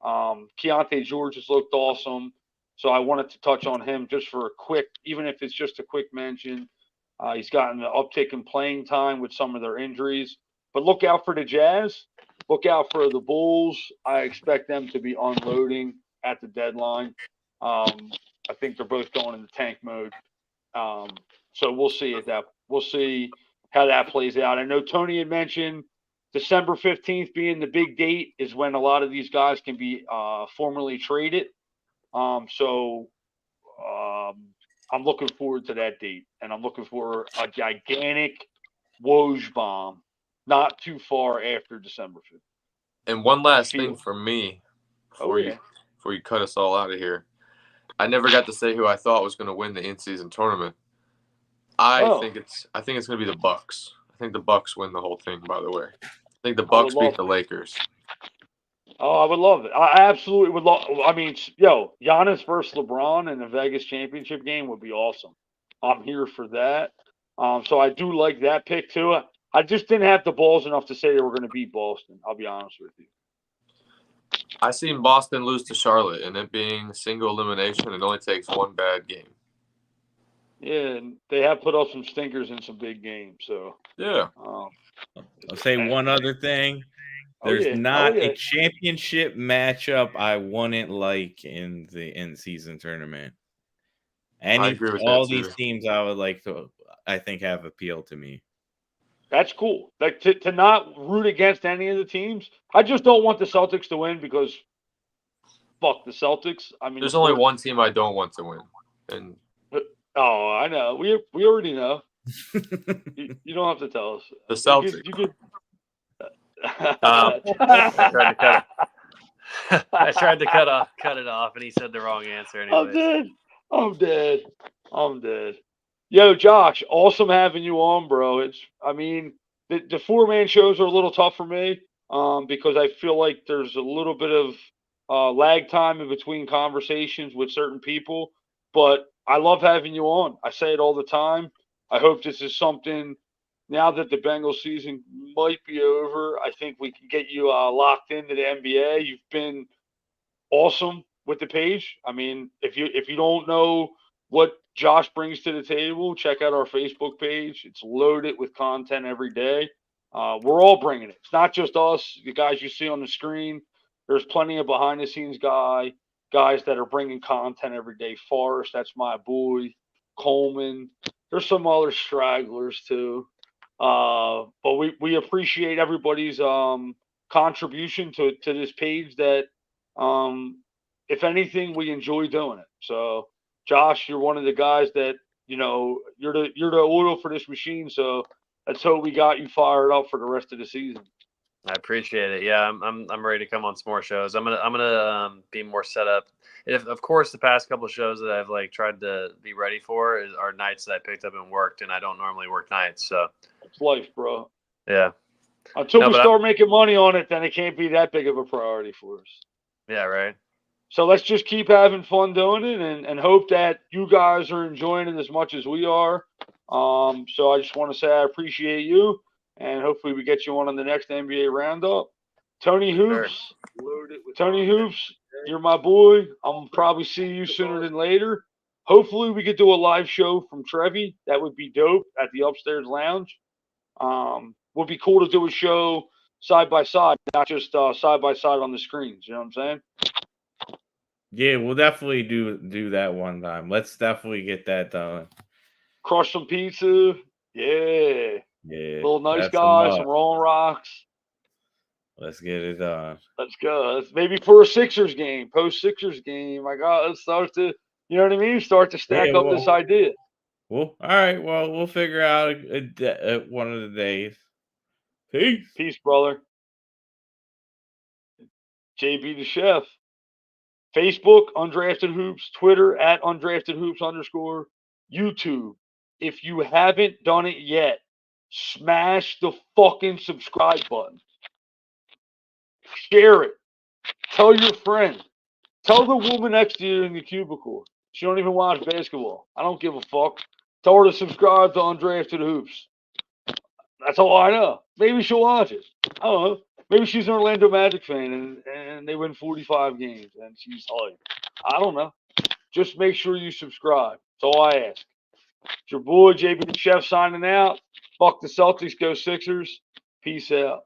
Keontae George has looked awesome, so I wanted to touch on him just for a quick, even if it's just a quick mention. He's gotten an uptick in playing time with some of their injuries. But look out for the Jazz. Look out for the Bulls. I expect them to be unloading at the deadline. I think they're both going into tank mode. So we'll see we'll see how that plays out. I know Tony had mentioned December 15th being the big date is when a lot of these guys can be formally traded. So I'm looking forward to that date, and I'm looking for a gigantic Woj bomb not too far after December 5th. And one last thing for me before yeah. you cut us all out of here. I never got to say who I thought was going to win the in-season tournament. I think it's going to be the Bucks. I think the Bucks win the whole thing. By the way, I think the Bucks beat the Lakers. Oh, I would love it. I absolutely would love. I mean, Giannis versus LeBron in the Vegas championship game would be awesome. I'm here for that. So I do like that pick too. I just didn't have the balls enough to say they were going to beat Boston. I'll be honest with you. I seen Boston lose to Charlotte, and it being single elimination, it only takes one bad game. Yeah, and they have put up some stinkers in some big games. So yeah. I'll say one other thing. There's not a championship matchup I wouldn't like in the in-season tournament. I agree with all that too. These teams I would like to, I think, have appeal to me. That's cool. Like to not root against any of the teams. I just don't want the Celtics to win because fuck the Celtics. I mean, there's only one team I don't want to win, and I know. We already know. you don't have to tell us. The Celtics. You could I tried to cut it off, and he said the wrong answer. Anyway, I'm dead. Yo, Josh, awesome having you on, bro. The 4-man shows are a little tough for me, because I feel like there's a little bit of lag time in between conversations with certain people. But I love having you on. I say it all the time. I hope this is something. Now that the Bengals season might be over, I think we can get you locked into the NBA. You've been awesome with the page. I mean, if you don't know what Josh brings to the table, check out our Facebook page. It's loaded with content every day. We're all bringing it. It's not just us, the guys you see on the screen. There's plenty of behind the scenes guys that are bringing content every day. Forrest, that's my boy. Coleman. There's some other stragglers too. But we appreciate everybody's contribution to this page that if anything, we enjoy doing it. So Josh, you're one of the guys that, you're the oil for this machine. So let's hope we got you fired up for the rest of the season. I appreciate it. Yeah, I'm ready to come on some more shows. I'm gonna be more set up. Of course, the past couple of shows that I've tried to be ready for are nights that I picked up and worked, and I don't normally work nights. So it's life, bro. Yeah. Until we start making money on it, then it can't be that big of a priority for us. Yeah, right. So let's just keep having fun doing it and hope that you guys are enjoying it as much as we are. So I just want to say I appreciate you, and hopefully we get you on the next NBA Roundup. Tony Hoops. Tony Hoops, you're my boy. I'm probably see you sooner than later. Hopefully we could do a live show from Trevi. That would be dope at the upstairs lounge. Would be cool to do a show side by side, not just side by side on the screens. You know what I'm saying? Yeah, we'll definitely do that one time. Let's definitely get that done. Crush some pizza. Yeah. Little nice guys, some Rolling Rocks. Let's get it done. Let's go. Maybe for a Sixers game, post-Sixers game. Let's start to, you know what I mean? Start to stack up this idea. Well, all right. Well, we'll figure out one of the days. Peace. Peace, brother. JB the Chef. Facebook, Undrafted Hoops. Twitter, at Undrafted Hoops _ YouTube. If you haven't done it yet, smash the fucking subscribe button. Share it. Tell your friend. Tell the woman next to you in the cubicle. She don't even watch basketball. I don't give a fuck. Tell her to subscribe to Undrafted Hoops. That's all I know. Maybe she'll watch it. I don't know. Maybe she's an Orlando Magic fan and they win 45 games and she's hyped. I don't know. Just make sure you subscribe. That's all I ask. It's your boy, JB the Chef, signing out. Fuck the Celtics. Go Sixers. Peace out.